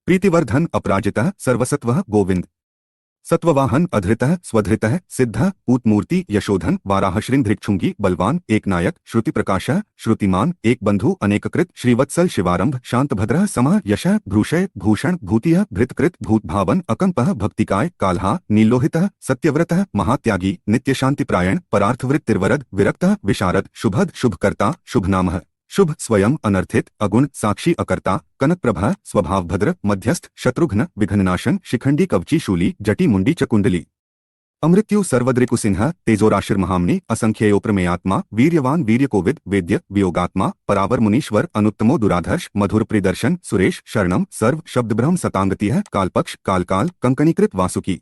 प्रीतिवर्धन अपराजितः सर्वसत्वः गोविंद। सत्ववाहन अधृतः स्वधृतः सिद्धः पूतमूर्ति यशोधन वाराहश्रींध्रिक्षुंगी बलवान एकनायक श्रुतिप्रकाशः श्रुतिमान एक बंधु अनेककृत श्रीवत्सल शिवारंभ शांतभद्रः समः यशः भ्रूषय भूषण भूतियः भृतकृत भूतभावन अकंपः भक्तिकाय काल्हा नीलोहितः सत्यव्रतः महात्यागी नित्यशांतिप्रायण परार्थवृत्तिर्वरद विरक्तः विशारद शुभद शुभकर्ता शुभनामः शुभ स्वयं अनर्थित अगुण साक्षी अकर्ता कनकप्रभा स्वभावभद्र मध्यस्थ शत्रुघ्न विघ्ननाशन शिखंडी कवची शूली जटी मुंडी चकुंडली अमृत्यु सर्वद्रिकुसिंह तेजोराशिर महामणि असंख्ययो प्रमेयात्मा वीर्यवान वीर्यकोविद वेद्य वियोगात्मा परावर मुनीश्वर अनुत्तमो दुराधर्ष मधुर प्रिदर्शन सुरेश शरणम सर्व शब्दब्रह्म सतांगतिः कालपक्ष कालकाल कंकणीकृत वासुकी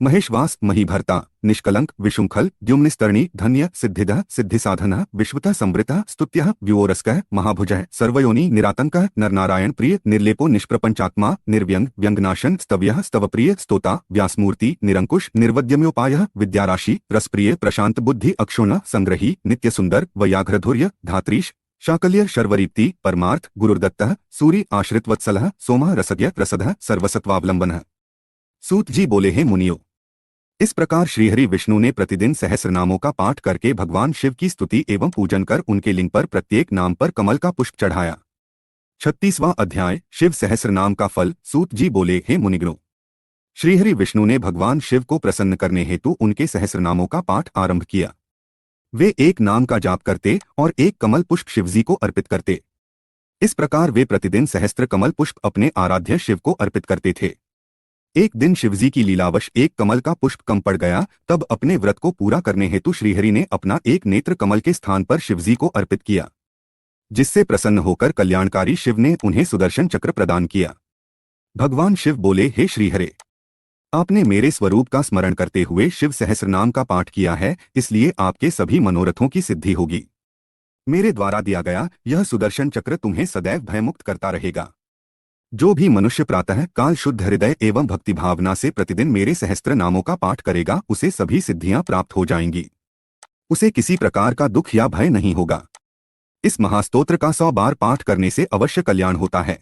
महेशवास महीभर्ता निष्कलंक विशुंखल द्युम्निस्तरणी धन्य सिद्धिदः सिद्धिसाधनः विश्वतः संवृतः स्तुत्यः व्यूओरस्कः महाभुजः सर्वयोनि निरातंकः नरनारायण प्रिय निर्लेपो निष्प्रपंचात्मा निर्व्यंग व्यंगनाशन स्तव्यः स्तवप्रिय स्तोता व्यासमूर्ति निरंकुश निर्वद्यम्योपायः विद्याराशि रसप्रिय प्रशांत बुद्धि अक्षुण्ण संग्रही नित्यसुंदर वैयाघ्रधुर्य धात्रीश शाकल्य शर्वरीप्ति परमार्थ गुरुर्दत्तः सूरि आश्रितवत्सलः सोमः रसज्ञ रसदः सर्वसत्वावलंबनः। सूत जी बोले हैं मुनियो, इस प्रकार श्रीहरि विष्णु ने प्रतिदिन सहस्रनामों का पाठ करके भगवान शिव की स्तुति एवं पूजन कर उनके लिंग पर प्रत्येक नाम पर कमल का पुष्प चढ़ाया। 36वां अध्याय शिव सहस्रनाम का फल। सूत जी बोले हैं मुनिगणों, श्रीहरि विष्णु ने भगवान शिव को प्रसन्न करने हेतु उनके सहस्रनामों का पाठ आरंभ किया। वे एक नाम का जाप करते और एक कमल पुष्प शिवजी को अर्पित करते। इस प्रकार वे प्रतिदिन सहस्त्र कमल पुष्प अपने आराध्य शिव को अर्पित करते थे। एक दिन शिवजी की लीलावश एक कमल का पुष्प कम पड़ गया। तब अपने व्रत को पूरा करने हेतु श्रीहरि ने अपना एक नेत्र कमल के स्थान पर शिवजी को अर्पित किया, जिससे प्रसन्न होकर कल्याणकारी शिव ने उन्हें सुदर्शन चक्र प्रदान किया। भगवान शिव बोले, हे श्रीहरे, आपने मेरे स्वरूप का स्मरण करते हुए शिव सहस्रनाम का पाठ किया है, इसलिए आपके सभी मनोरथों की सिद्धि होगी। मेरे द्वारा दिया गया यह सुदर्शन चक्र तुम्हें सदैव भयमुक्त करता रहेगा। जो भी मनुष्य प्रातः काल शुद्ध हृदय एवं भक्ति भावना से प्रतिदिन मेरे सहस्त्र नामों का पाठ करेगा, उसे सभी सिद्धियां प्राप्त हो जाएंगी। उसे किसी प्रकार का दुख या भय नहीं होगा। इस महास्तोत्र का 100 बार पाठ करने से अवश्य कल्याण होता है।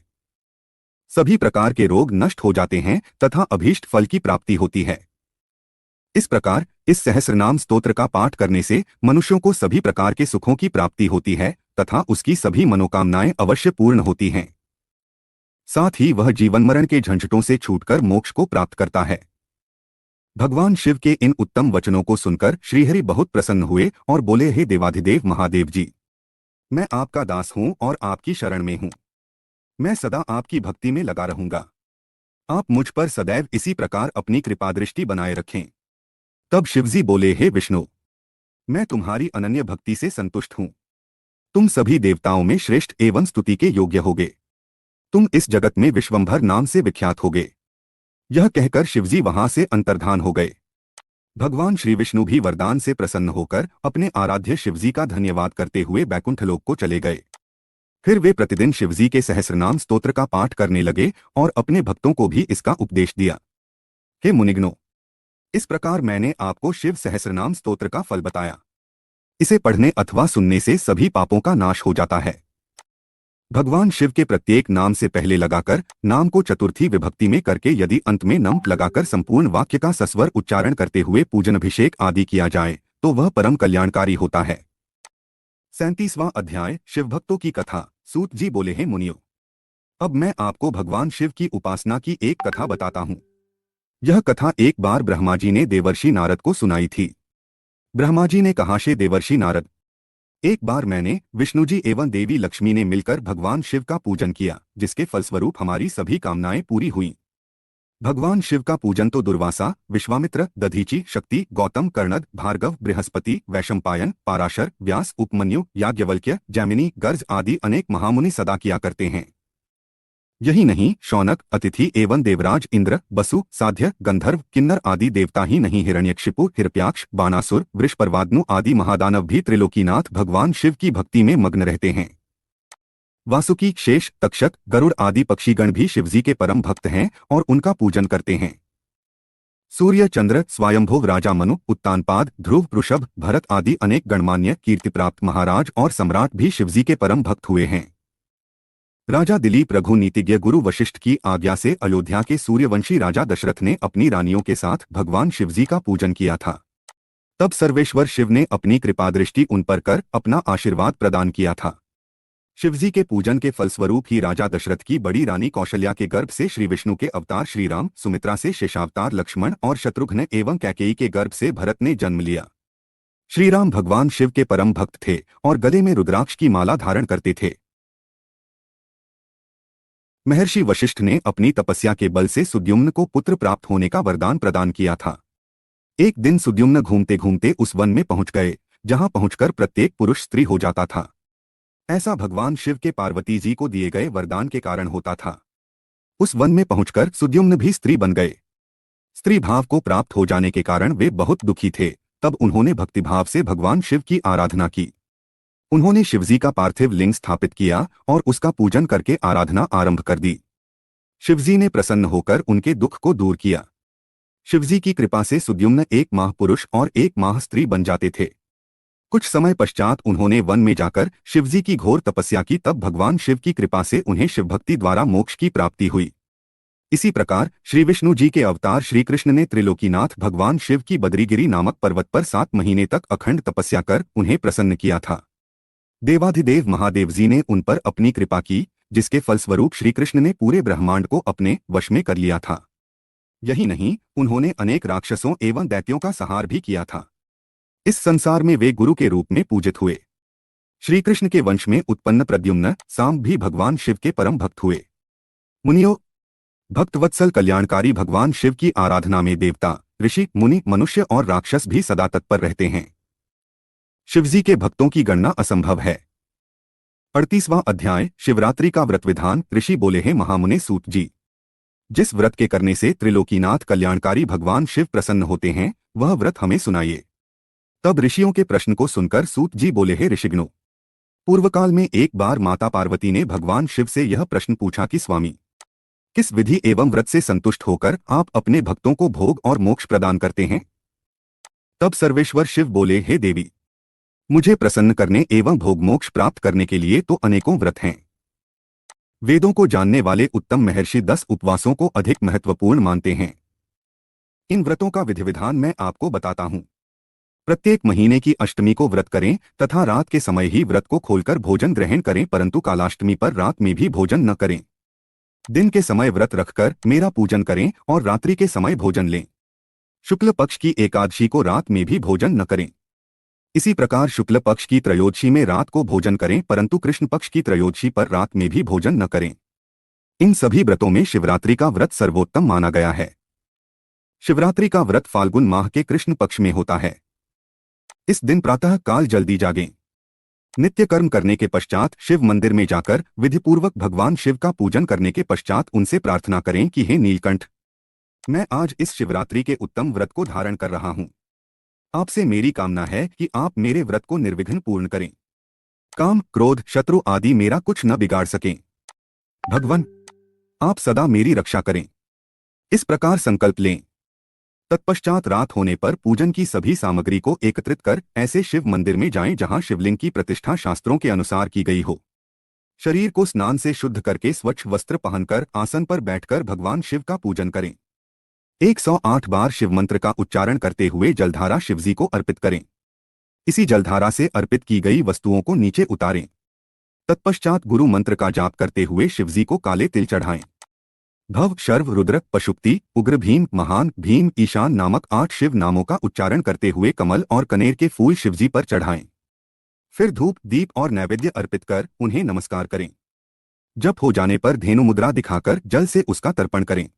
सभी प्रकार के रोग नष्ट हो जाते हैं तथा अभीष्ट फल की प्राप्ति होती है। इस प्रकार इस सहस्रनाम स्तोत्र का पाठ करने से मनुष्यों को सभी प्रकार के सुखों की प्राप्ति होती है तथा उसकी सभी मनोकामनाएं अवश्य पूर्ण होती हैं। साथ ही वह जीवन मरण के झंझटों से छूटकर मोक्ष को प्राप्त करता है। भगवान शिव के इन उत्तम वचनों को सुनकर श्रीहरि बहुत प्रसन्न हुए और बोले, हे देवाधिदेव महादेव जी, मैं आपका दास हूं और आपकी शरण में हूं। मैं सदा आपकी भक्ति में लगा रहूंगा। आप मुझ पर सदैव इसी प्रकार अपनी कृपा दृष्टि बनाए रखें। तब शिवजी बोले, हे विष्णु, मैं तुम्हारी अनन्य भक्ति से संतुष्ट हूं। तुम सभी देवताओं में श्रेष्ठ एवं स्तुति के योग्य होगे। तुम इस जगत में विश्वंभर नाम से विख्यात होगे। यह कहकर शिवजी वहां से अंतर्धान हो गए। भगवान श्री विष्णु भी वरदान से प्रसन्न होकर अपने आराध्य शिवजी का धन्यवाद करते हुए बैकुंठ लोक को चले गए। फिर वे प्रतिदिन शिवजी के सहस्रनाम स्तोत्र का पाठ करने लगे और अपने भक्तों को भी इसका उपदेश दिया। हे मुनिगणों, इस प्रकार मैंने आपको शिव सहस्रनाम स्तोत्र का फल बताया। इसे पढ़ने अथवा सुनने से सभी पापों का नाश हो जाता है। भगवान शिव के प्रत्येक नाम से पहले लगाकर नाम को चतुर्थी विभक्ति में करके यदि अंत में नम लगाकर संपूर्ण वाक्य का सस्वर उच्चारण करते हुए पूजन अभिषेक आदि किया जाए तो वह परम कल्याणकारी होता है। 37वां अध्याय शिव भक्तों की कथा। सूत जी बोले, हैं मुनियों, अब मैं आपको भगवान शिव की उपासना की एक कथा बताता हूँ। यह कथा एक बार ब्रह्मा जी ने देवर्षि नारद को सुनाई थी। ब्रह्मा जी ने कहा, शे देवर्षि नारद, एक बार मैंने विष्णु जी एवं देवी लक्ष्मी ने मिलकर भगवान शिव का पूजन किया, जिसके फलस्वरूप हमारी सभी कामनाएं पूरी हुईं। भगवान शिव का पूजन तो दुर्वासा, विश्वामित्र, दधीची, शक्ति, गौतम, कर्णद, भार्गव, बृहस्पति, वैशंपायन, पाराशर, व्यास, उपमन्यु, याज्ञवल्क्य, जैमिनी, गर्ज आदि अनेक महामुनि सदा किया करते हैं। यही नहीं, शौनक, अतिथि एवं देवराज इंद्र, बसु, साध्य, गंधर्व, किन्नर आदि देवता ही नहीं, हिरण्यकशिपु, हिरप्याक्ष, बाणासुर, वृषपर्वाग्नु आदि महादानव भी त्रिलोकीनाथ भगवान शिव की भक्ति में मग्न रहते हैं। वासुकी, शेष, तक्षक, गरुड़ आदि पक्षीगण भी शिवजी के परम भक्त हैं और उनका पूजन करते हैं। सूर्य, चंद्र, स्वयंभुव राजा मनु, उत्तानपाद, ध्रुव, वृषभ, भरत आदि अनेक गणमान्य कीर्तिप्राप्त महाराज और सम्राट भी शिवजी के परम भक्त हुए हैं। राजा दिलीप रघु नीतिज्ञ गुरु वशिष्ठ की आज्ञा से अयोध्या के सूर्यवंशी राजा दशरथ ने अपनी रानियों के साथ भगवान शिवजी का पूजन किया था। तब सर्वेश्वर शिव ने अपनी कृपादृष्टि उन पर कर अपना आशीर्वाद प्रदान किया था। शिवजी के पूजन के फलस्वरूप ही राजा दशरथ की बड़ी रानी कौशल्या के गर्भ से श्री विष्णु के अवतार श्री राम, सुमित्रा से शेषावतार लक्ष्मण और शत्रुघ्न एवं कैकेयी के गर्भ से भरत ने जन्म लिया। श्री राम भगवान शिव के परम भक्त थे और गले में रुद्राक्ष की माला धारण करते थे। महर्षि वशिष्ठ ने अपनी तपस्या के बल से सुद्युम्न को पुत्र प्राप्त होने का वरदान प्रदान किया था। एक दिन सुद्युम्न घूमते घूमते उस वन में पहुंच गए जहां पहुंचकर प्रत्येक पुरुष स्त्री हो जाता था। ऐसा भगवान शिव के पार्वती जी को दिए गए वरदान के कारण होता था। उस वन में पहुंचकर सुद्युम्न भी स्त्री बन गए। स्त्री भाव को प्राप्त हो जाने के कारण वे बहुत दुखी थे। तब उन्होंने भक्तिभाव से भगवान शिव की आराधना की। उन्होंने शिवजी का पार्थिव लिंग स्थापित किया और उसका पूजन करके आराधना आरंभ कर दी। शिवजी ने प्रसन्न होकर उनके दुख को दूर किया। शिवजी की कृपा से सुद्युम्न एक माह पुरुष और एक माह स्त्री बन जाते थे। कुछ समय पश्चात उन्होंने वन में जाकर शिवजी की घोर तपस्या की। तब भगवान शिव की कृपा से उन्हें शिवभक्ति द्वारा मोक्ष की प्राप्ति हुई। इसी प्रकार श्री विष्णु जी के अवतार श्री कृष्ण ने त्रिलोकीनाथ भगवान शिव की बद्रीगिरी नामक पर्वत पर 7 महीने तक अखंड तपस्या कर उन्हें प्रसन्न किया था। देवाधिदेव महादेव जी ने उन पर अपनी कृपा की, जिसके फलस्वरूप श्री कृष्ण ने पूरे ब्रह्मांड को अपने वश में कर लिया था। यही नहीं, उन्होंने अनेक राक्षसों एवं दैत्यों का संहार भी किया था। इस संसार में वे गुरु के रूप में पूजित हुए। श्री कृष्ण के वंश में उत्पन्न प्रद्युम्न सांब भी भगवान शिव के परम भक्त हुए। मुनियों, भक्तवत्सल कल्याणकारी भगवान शिव की आराधना में देवता, ऋषि, मुनि, मनुष्य और राक्षस भी सदा तत्पर रहते हैं। शिवजी के भक्तों की गणना असंभव है। 38वां अध्याय शिवरात्रि का व्रत विधान। ऋषि बोले हैं महामुने सूत जी, जिस व्रत के करने से त्रिलोकीनाथ कल्याणकारी भगवान शिव प्रसन्न होते हैं, वह व्रत हमें सुनाइए। तब ऋषियों के प्रश्न को सुनकर सूत जी बोले हैं ऋषिगणों, पूर्वकाल में एक बार माता पार्वती ने भगवान शिव से यह प्रश्न पूछा कि स्वामी, किस विधि एवं व्रत से संतुष्ट होकर आप अपने भक्तों को भोग और मोक्ष प्रदान करते हैं? तब सर्वेश्वर शिव बोले, हे देवी, मुझे प्रसन्न करने एवं भोग मोक्ष प्राप्त करने के लिए तो अनेकों व्रत हैं। वेदों को जानने वाले उत्तम महर्षि 10 उपवासों को अधिक महत्वपूर्ण मानते हैं। इन व्रतों का विधि विधान मैं आपको बताता हूँ। प्रत्येक महीने की अष्टमी को व्रत करें तथा रात के समय ही व्रत को खोलकर भोजन ग्रहण करें, परंतु कालाष्टमी पर रात में भी भोजन न करें। दिन के समय व्रत रखकर मेरा पूजन करें और रात्रि के समय भोजन लें। शुक्ल पक्ष की एकादशी को रात में भी भोजन न करें। इसी प्रकार शुक्ल पक्ष की त्रयोदशी में रात को भोजन करें, परंतु कृष्ण पक्ष की त्रयोदशी पर रात में भी भोजन न करें। इन सभी व्रतों में शिवरात्रि का व्रत सर्वोत्तम माना गया है। शिवरात्रि का व्रत फाल्गुन माह के कृष्ण पक्ष में होता है। इस दिन प्रातः काल जल्दी जागें। नित्य कर्म करने के पश्चात शिव मंदिर में जाकर विधिपूर्वक भगवान शिव का पूजन करने के पश्चात उनसे प्रार्थना करें कि हे नीलकंठ, मैं आज इस शिवरात्रि के उत्तम व्रत को धारण कर रहा हूँ। आपसे मेरी कामना है कि आप मेरे व्रत को निर्विघ्न पूर्ण करें। काम, क्रोध, शत्रु आदि मेरा कुछ न बिगाड़ सकें। भगवान, आप सदा मेरी रक्षा करें। इस प्रकार संकल्प लें। तत्पश्चात रात होने पर पूजन की सभी सामग्री को एकत्रित कर ऐसे शिव मंदिर में जाएं जहां शिवलिंग की प्रतिष्ठा शास्त्रों के अनुसार की गई हो। शरीर को स्नान से शुद्ध करके स्वच्छ वस्त्र पहनकर आसन पर बैठकर भगवान शिव का पूजन करें। 108 बार शिव मंत्र का उच्चारण करते हुए जलधारा शिवजी को अर्पित करें। इसी जलधारा से अर्पित की गई वस्तुओं को नीचे उतारें। तत्पश्चात गुरु मंत्र का जाप करते हुए शिवजी को काले तिल चढ़ाएं। भव, शर्व, रुद्र, पशुपति, उग्र, भीम, महान, भीम, ईशान नामक 8 शिव नामों का उच्चारण करते हुए कमल और कनेर के फूल शिवजी पर चढ़ाएं। फिर धूप, दीप और नैवेद्य अर्पित कर उन्हें नमस्कार करें। जप हो जाने पर धेनु मुद्रा दिखाकर जल से उसका तर्पण करें।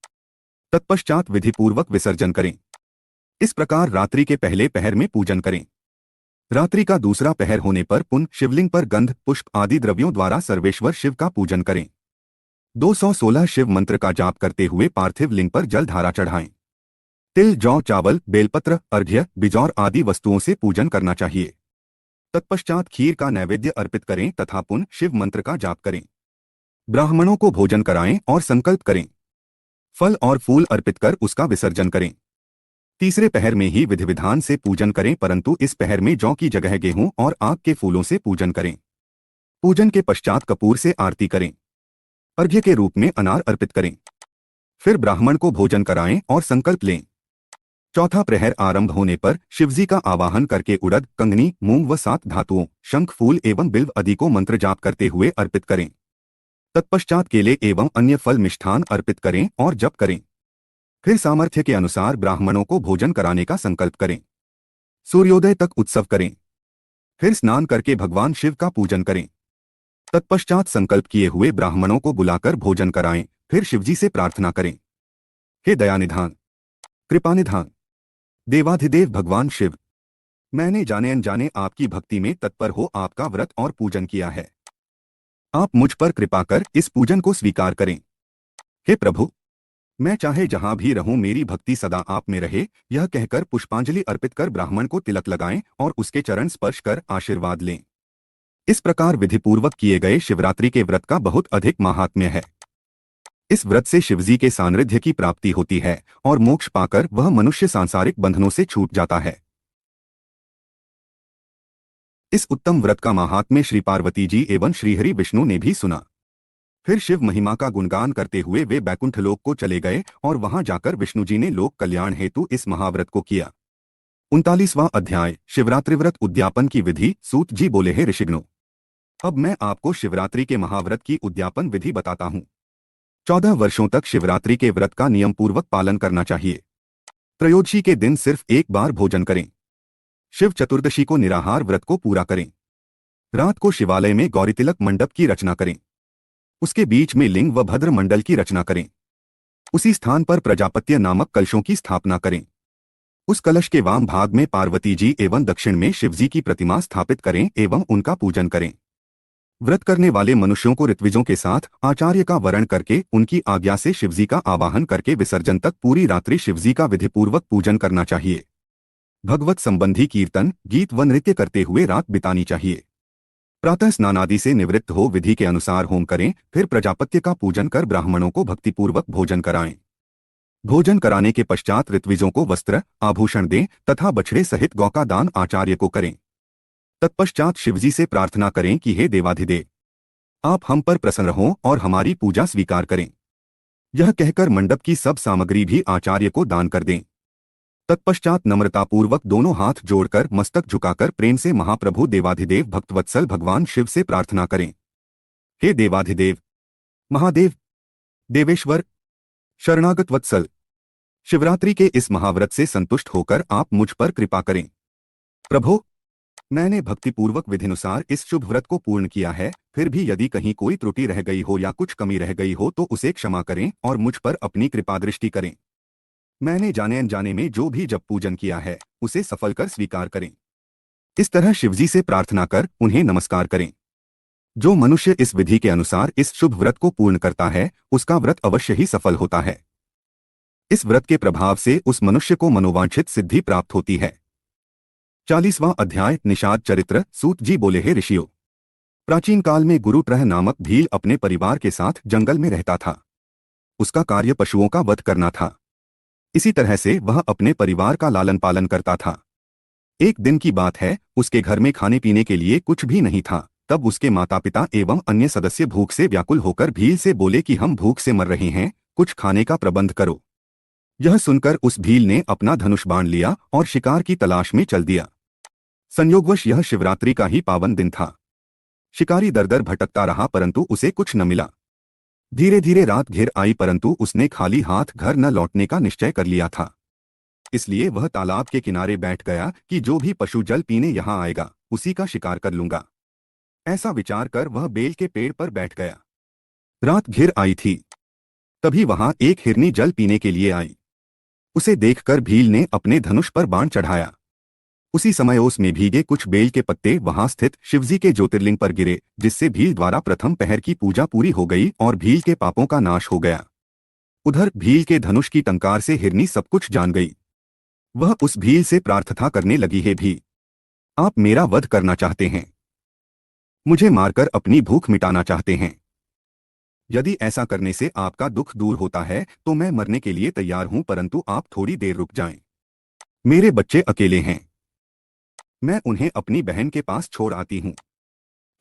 तत्पश्चात विधिपूर्वक विसर्जन करें। इस प्रकार रात्रि के पहले पहर में पूजन करें। रात्रि का दूसरा पहर होने पर पुनः शिवलिंग पर गंध, पुष्प आदि द्रव्यों द्वारा सर्वेश्वर शिव का पूजन करें। 216 शिव मंत्र का जाप करते हुए पार्थिव लिंग पर जल धारा चढ़ाएं। तिल, जौ, चावल, बेलपत्र, अर्घ्य, बिजौर आदि वस्तुओं से पूजन करना चाहिए। तत्पश्चात खीर का नैवेद्य अर्पित करें तथा पुनः शिव मंत्र का जाप करें। ब्राह्मणों को भोजन कराएं और संकल्प करें। फल और फूल अर्पित कर उसका विसर्जन करें। तीसरे पहर में ही विधि विधान से पूजन करें, परंतु इस पहर में जौ की जगह गेहूं और आग के फूलों से पूजन करें। पूजन के पश्चात कपूर से आरती करें। अर्घ्य के रूप में अनार अर्पित करें। फिर ब्राह्मण को भोजन कराएं और संकल्प लें। चौथा प्रहर आरंभ होने पर शिवजी का आवाहन करके उड़द, कंगनी, मूंग व 7 धातुओं, शंख, फूल एवं बिल्व आदि को मंत्र जाप करते हुए अर्पित करें। तत्पश्चात केले एवं अन्य फल मिष्ठान अर्पित करें और जप करें। फिर सामर्थ्य के अनुसार ब्राह्मणों को भोजन कराने का संकल्प करें। सूर्योदय तक उत्सव करें। फिर स्नान करके भगवान शिव का पूजन करें। तत्पश्चात संकल्प किए हुए ब्राह्मणों को बुलाकर भोजन कराएं। फिर शिवजी से प्रार्थना करें, हे दयानिधान, कृपानिधान, देवाधिदेव भगवान शिव, मैंने जाने अनजाने आपकी भक्ति में तत्पर हो आपका व्रत और पूजन किया है। आप मुझ पर कृपा कर इस पूजन को स्वीकार करें। हे प्रभु, मैं चाहे जहां भी रहूं मेरी भक्ति सदा आप में रहे, यह कहकर पुष्पांजलि अर्पित कर ब्राह्मण को तिलक लगाएं और उसके चरण स्पर्श कर आशीर्वाद लें। इस प्रकार विधिपूर्वक किए गए शिवरात्रि के व्रत का बहुत अधिक महात्म्य है। इस व्रत से शिवजी के सानिध्य की प्राप्ति होती है और मोक्ष पाकर वह मनुष्य सांसारिक बंधनों से छूट जाता है। इस उत्तम व्रत का महात्म्य श्री पार्वती जी एवं श्रीहरि विष्णु ने भी सुना। फिर शिव महिमा का गुणगान करते हुए वे बैकुंठ लोक को चले गए और वहां जाकर विष्णु जी ने लोक कल्याण हेतु इस महाव्रत को किया। 39वां अध्याय शिवरात्रि व्रत उद्यापन की विधि। सूत जी बोले, हे ऋषिगणों, अब मैं आपको शिवरात्रि के महाव्रत की उद्यापन विधि बताता हूँ। 14 वर्षों तक शिवरात्रि के व्रत का नियम पूर्वक पालन करना चाहिए। त्रयोदशी के दिन सिर्फ एक बार भोजन करें। शिव चतुर्दशी को निराहार व्रत को पूरा करें। रात को शिवालय में गौरीतिलक मंडप की रचना करें। उसके बीच में लिंग व भद्र मंडल की रचना करें। उसी स्थान पर प्रजापत्य नामक कलशों की स्थापना करें। उस कलश के वाम भाग में पार्वती जी एवं दक्षिण में शिवजी की प्रतिमा स्थापित करें एवं उनका पूजन करें। व्रत करने वाले मनुष्यों को ऋत्विजों के साथ आचार्य का वरण करके उनकी आज्ञा से शिवजी का आवाहन करके विसर्जन तक पूरी रात्रि शिवजी का विधिपूर्वक पूजन करना चाहिए। भगवत संबंधी कीर्तन, गीत व नृत्य करते हुए रात बितानी चाहिए। प्रातः स्नान आदि से निवृत्त हो विधि के अनुसार होम करें। फिर प्रजापत्य का पूजन कर ब्राह्मणों को भक्तिपूर्वक भोजन कराएं। भोजन कराने के पश्चात ऋत्विजों को वस्त्र, आभूषण दें तथा बछड़े सहित गौ का दान आचार्य को करें। तत्पश्चात शिवजी से प्रार्थना करें कि हे देवाधिदेव, आप हम पर प्रसन्न हों और हमारी पूजा स्वीकार करें। यह कहकर मंडप की सब सामग्री भी आचार्य को दान कर दें। तत्पश्चात नम्रतापूर्वक दोनों हाथ जोड़कर मस्तक झुकाकर प्रेम से महाप्रभु देवाधिदेव भक्तवत्सल भगवान शिव से प्रार्थना करें, हे देवाधिदेव, महादेव, देवेश्वर, शरणागत वत्सल, शिवरात्रि के इस महाव्रत से संतुष्ट होकर आप मुझ पर कृपा करें। प्रभो, मैंने भक्तिपूर्वक विधिनुसार इस शुभ व्रत को पूर्ण किया है। फिर भी यदि कहीं कोई त्रुटि रह गई हो या कुछ कमी रह गई हो तो उसे क्षमा करें और मुझ पर अपनी कृपा दृष्टि करें। मैंने जाने अनजाने में जो भी जब पूजन किया है उसे सफल कर स्वीकार करें। इस तरह शिवजी से प्रार्थना कर उन्हें नमस्कार करें। जो मनुष्य इस विधि के अनुसार इस शुभ व्रत को पूर्ण करता है उसका व्रत अवश्य ही सफल होता है। इस व्रत के प्रभाव से उस मनुष्य को मनोवांछित सिद्धि प्राप्त होती है। 40वां अध्याय निषाद चरित्र। सूत जी बोले, हे ऋषियों, प्राचीन काल में गुरु ट्रह नामक भील अपने परिवार के साथ जंगल में रहता था। उसका कार्य पशुओं का वध करना था। इसी तरह से वह अपने परिवार का लालन पालन करता था। एक दिन की बात है, उसके घर में खाने पीने के लिए कुछ भी नहीं था। तब उसके माता पिता एवं अन्य सदस्य भूख से व्याकुल होकर भील से बोले कि हम भूख से मर रहे हैं, कुछ खाने का प्रबंध करो। यह सुनकर उस भील ने अपना धनुष बाण लिया और शिकार की तलाश में चल दिया। संयोगवश यह शिवरात्रि का ही पावन दिन था। शिकारी दर दर भटकता रहा परंतु उसे कुछ न मिला। धीरे धीरे रात घिर आई परंतु उसने खाली हाथ घर न लौटने का निश्चय कर लिया था। इसलिए वह तालाब के किनारे बैठ गया कि जो भी पशु जल पीने यहाँ आएगा उसी का शिकार कर लूंगा। ऐसा विचार कर वह बेल के पेड़ पर बैठ गया। रात घिर आई थी। तभी वहां एक हिरनी जल पीने के लिए आई। उसे देखकर भील ने अपने धनुष पर बाण चढ़ाया। उसी समय ओस में भीगे कुछ बेल के पत्ते वहां स्थित शिवजी के ज्योतिर्लिंग पर गिरे, जिससे भील द्वारा प्रथम पहर की पूजा पूरी हो गई और भील के पापों का नाश हो गया। उधर भील के धनुष की टंकार से हिरनी सब कुछ जान गई। वह उस भील से प्रार्थना करने लगी, हे भील, आप मेरा वध करना चाहते हैं, मुझे मारकर अपनी भूख मिटाना चाहते हैं। यदि ऐसा करने से आपका दुख दूर होता है तो मैं मरने के लिए तैयार हूं, परंतु आप थोड़ी देर रुक जाएं। मेरे बच्चे अकेले हैं, मैं उन्हें अपनी बहन के पास छोड़ आती हूँ।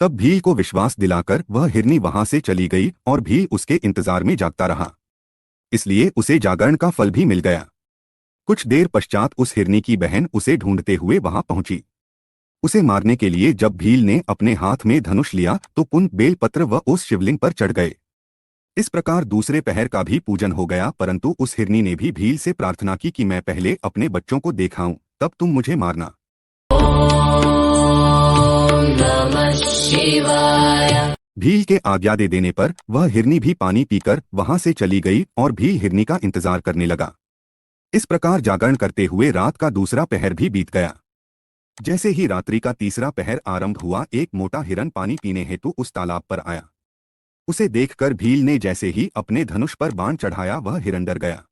तब भील को विश्वास दिलाकर वह हिरनी वहां से चली गई और भील उसके इंतजार में जागता रहा। इसलिए उसे जागरण का फल भी मिल गया। कुछ देर पश्चात उस हिरनी की बहन उसे ढूंढते हुए वहां पहुंची। उसे मारने के लिए जब भील ने अपने हाथ में धनुष लिया तो पुन बेलपत्र व उस शिवलिंग पर चढ़ गए। इस प्रकार दूसरे पहर का भी पूजन हो गया, परंतु उस हिरनी ने भी भील से प्रार्थना की कि मैं पहले अपने बच्चों को देखाऊं, तब तुम मुझे मारना। भील के आज्ञा दे देने पर वह हिरनी भी पानी पीकर वहां से चली गई और भील हिरनी का इंतजार करने लगा। इस प्रकार जागरण करते हुए रात का दूसरा पहर भी बीत गया। जैसे ही रात्रि का तीसरा पहर आरंभ हुआ, एक मोटा हिरन पानी पीने हेतु उस तालाब पर आया। उसे देखकर भील ने जैसे ही अपने धनुष पर बाण चढ़ाया, वह हिरन डर गया।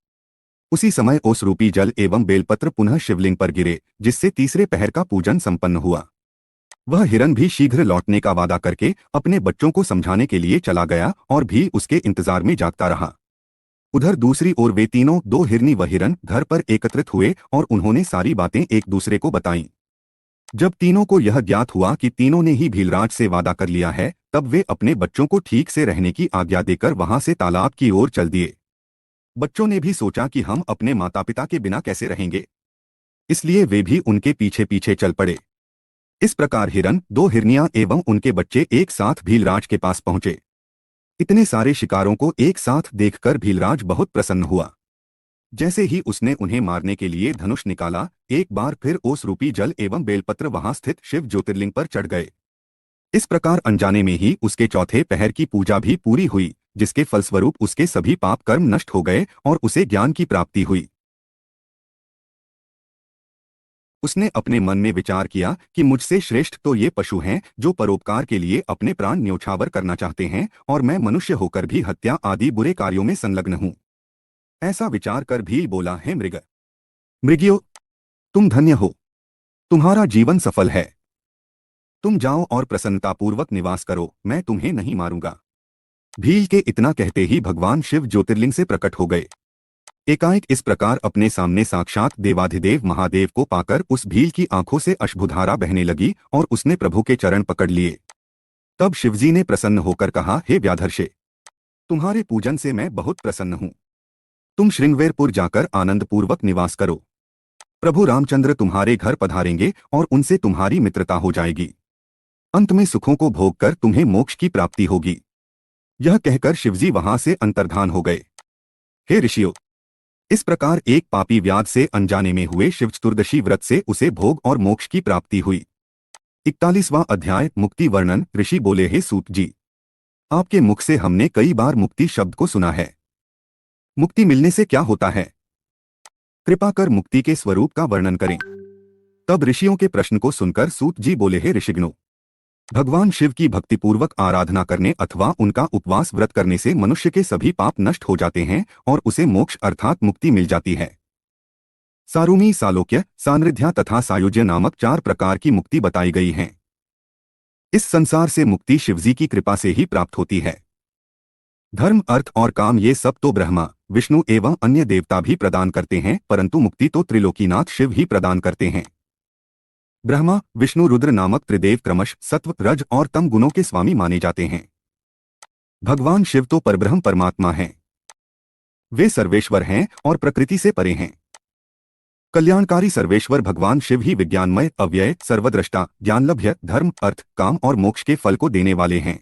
उसी समय ओस रूपी जल एवं बेलपत्र पुनः शिवलिंग पर गिरे, जिससे तीसरे पहर का पूजन संपन्न हुआ। वह हिरन भी शीघ्र लौटने का वादा करके अपने बच्चों को समझाने के लिए चला गया और भी उसके इंतजार में जागता रहा। उधर दूसरी ओर वे तीनों, दो हिरनी व हिरन, घर पर एकत्रित हुए और उन्होंने सारी बातें एक दूसरे को बताईं। जब तीनों को यह ज्ञात हुआ कि तीनों ने ही भीलराज से वादा कर लिया है, तब वे अपने बच्चों को ठीक से रहने की आज्ञा देकर वहां से तालाब की ओर चल दिए। बच्चों ने भी सोचा कि हम अपने माता पिता के बिना कैसे रहेंगे, इसलिए वे भी उनके पीछे पीछे चल पड़े। इस प्रकार हिरन, दो हिरनियां एवं उनके बच्चे एक साथ भीलराज के पास पहुंचे। इतने सारे शिकारों को एक साथ देखकर भीलराज बहुत प्रसन्न हुआ। जैसे ही उसने उन्हें मारने के लिए धनुष निकाला, एक बार फिर ओस रूपी जल एवं बेलपत्र वहां स्थित शिव ज्योतिर्लिंग पर चढ़ गए। इस प्रकार अनजाने में ही उसके चौथे पहर की पूजा भी पूरी हुई, जिसके फलस्वरूप उसके सभी पाप कर्म नष्ट हो गए और उसे ज्ञान की प्राप्ति हुई। उसने अपने मन में विचार किया कि मुझसे श्रेष्ठ तो ये पशु हैं जो परोपकार के लिए अपने प्राण न्योछावर करना चाहते हैं, और मैं मनुष्य होकर भी हत्या आदि बुरे कार्यों में संलग्न हूं। ऐसा विचार कर भील बोला, हे मृगियो, तुम धन्य हो, तुम्हारा जीवन सफल है। तुम जाओ और प्रसन्नतापूर्वक निवास करो, मैं तुम्हें नहीं मारूंगा। भील के इतना कहते ही भगवान शिव ज्योतिर्लिंग से प्रकट हो गए। एकाएक इस प्रकार अपने सामने साक्षात देवाधिदेव महादेव को पाकर उस भील की आंखों से अश्रुधारा बहने लगी और उसने प्रभु के चरण पकड़ लिए। तब शिवजी ने प्रसन्न होकर कहा, हे व्याधर्षे, तुम्हारे पूजन से मैं बहुत प्रसन्न हूं। तुम श्रृंगवेरपुर जाकर आनंदपूर्वक निवास करो। प्रभु रामचंद्र तुम्हारे घर पधारेंगे और उनसे तुम्हारी मित्रता हो जाएगी। अंत में सुखों को भोग कर तुम्हें मोक्ष की प्राप्ति होगी। यह कहकर शिवजी वहां से अंतर्धान हो गए। हे ऋषियों, इस प्रकार एक पापी व्याध से अनजाने में हुए शिव चतुर्दशी व्रत से उसे भोग और मोक्ष की प्राप्ति हुई। 41वां अध्याय, मुक्ति वर्णन। ऋषि बोले, हे सूत जी, आपके मुख से हमने कई बार मुक्ति शब्द को सुना है। मुक्ति मिलने से क्या होता है? कृपा कर मुक्ति के स्वरूप का वर्णन करें। तब ऋषियों के प्रश्न को सुनकर सूत जी बोले, हे ऋषिगणों, भगवान शिव की भक्तिपूर्वक आराधना करने अथवा उनका उपवास व्रत करने से मनुष्य के सभी पाप नष्ट हो जाते हैं और उसे मोक्ष अर्थात मुक्ति मिल जाती है। सारूमी, सालोक्य, सानृध्या तथा सायुज्य नामक 4 प्रकार की मुक्ति बताई गई हैं। इस संसार से मुक्ति शिवजी की कृपा से ही प्राप्त होती है। धर्म, अर्थ और काम ये सब तो ब्रह्मा, विष्णु एवं अन्य देवता भी प्रदान करते हैं, परंतु मुक्ति तो त्रिलोकीनाथ शिव ही प्रदान करते हैं। ब्रह्मा, विष्णु, रुद्र नामक त्रिदेव क्रमश सत्व, रज और तम गुणों के स्वामी माने जाते हैं। भगवान शिव तो परब्रह्म परमात्मा हैं। वे सर्वेश्वर हैं और प्रकृति से परे हैं। कल्याणकारी सर्वेश्वर भगवान शिव ही विज्ञानमय, अव्यय, सर्वद्रष्टा, ज्ञानलभ्य, धर्म, अर्थ, काम और मोक्ष के फल को देने वाले हैं।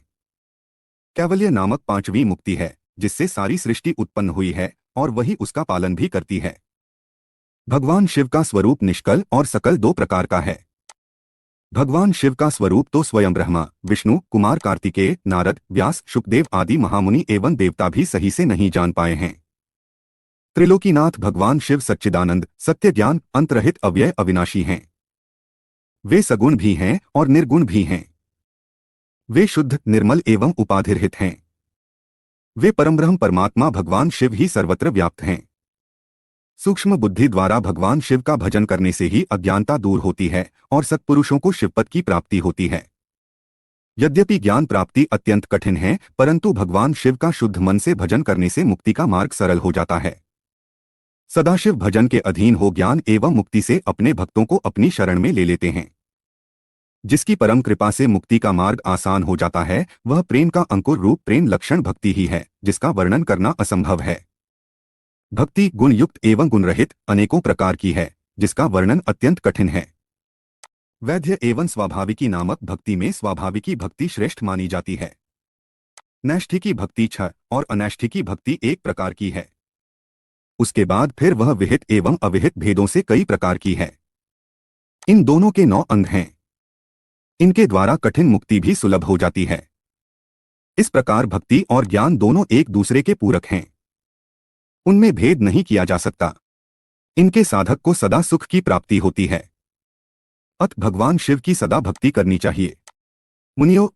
कैवल्य नामक 5वीं मुक्ति है, जिससे सारी सृष्टि उत्पन्न हुई है और वही उसका पालन भी करती है। भगवान शिव का स्वरूप निष्कल और सकल 2 प्रकार का है। भगवान शिव का स्वरूप तो स्वयं ब्रह्मा, विष्णु, कुमार कार्तिकेय, नारद, व्यास, शुकदेव आदि महामुनि एवं देवता भी सही से नहीं जान पाए हैं। त्रिलोकीनाथ भगवान शिव सच्चिदानंद, सत्य, ज्ञान, अंतरहित, अव्यय, अविनाशी हैं। वे सगुण भी हैं और निर्गुण भी हैं। वे शुद्ध, निर्मल एवं उपाधिरहित हैं। वे परमब्रह्म परमात्मा भगवान शिव ही सर्वत्र व्याप्त हैं। सूक्ष्म बुद्धि द्वारा भगवान शिव का भजन करने से ही अज्ञानता दूर होती है और सत्पुरुषों को शिवपद की प्राप्ति होती है। यद्यपि ज्ञान प्राप्ति अत्यंत कठिन है, परंतु भगवान शिव का शुद्ध मन से भजन करने से मुक्ति का मार्ग सरल हो जाता है। सदाशिव भजन के अधीन हो ज्ञान एवं मुक्ति से अपने भक्तों को अपनी शरण में ले लेते हैं। जिसकी परम कृपा से मुक्ति का मार्ग आसान हो जाता है, वह प्रेम का अंकुर रूप प्रेम लक्षण भक्ति ही है, जिसका वर्णन करना असंभव है। भक्ति गुण युक्त एवं गुणरहित अनेकों प्रकार की है, जिसका वर्णन अत्यंत कठिन है। वैद्य एवं स्वाभाविकी नामक भक्ति में स्वाभाविकी भक्ति श्रेष्ठ मानी जाती है। नैष्ठिकी भक्ति 6 और अनैष्ठिकी भक्ति 1 प्रकार की है। उसके बाद फिर वह विहित एवं अविहित भेदों से कई प्रकार की है। इन दोनों के 9 अंग हैं। इनके द्वारा कठिन मुक्ति भी सुलभ हो जाती है। इस प्रकार भक्ति और ज्ञान दोनों एक दूसरे के पूरक हैं। उनमें भेद नहीं किया जा सकता। इनके साधक को सदा सुख की प्राप्ति होती है। अत भगवान शिव की सदा भक्ति करनी चाहिए। मुनियों,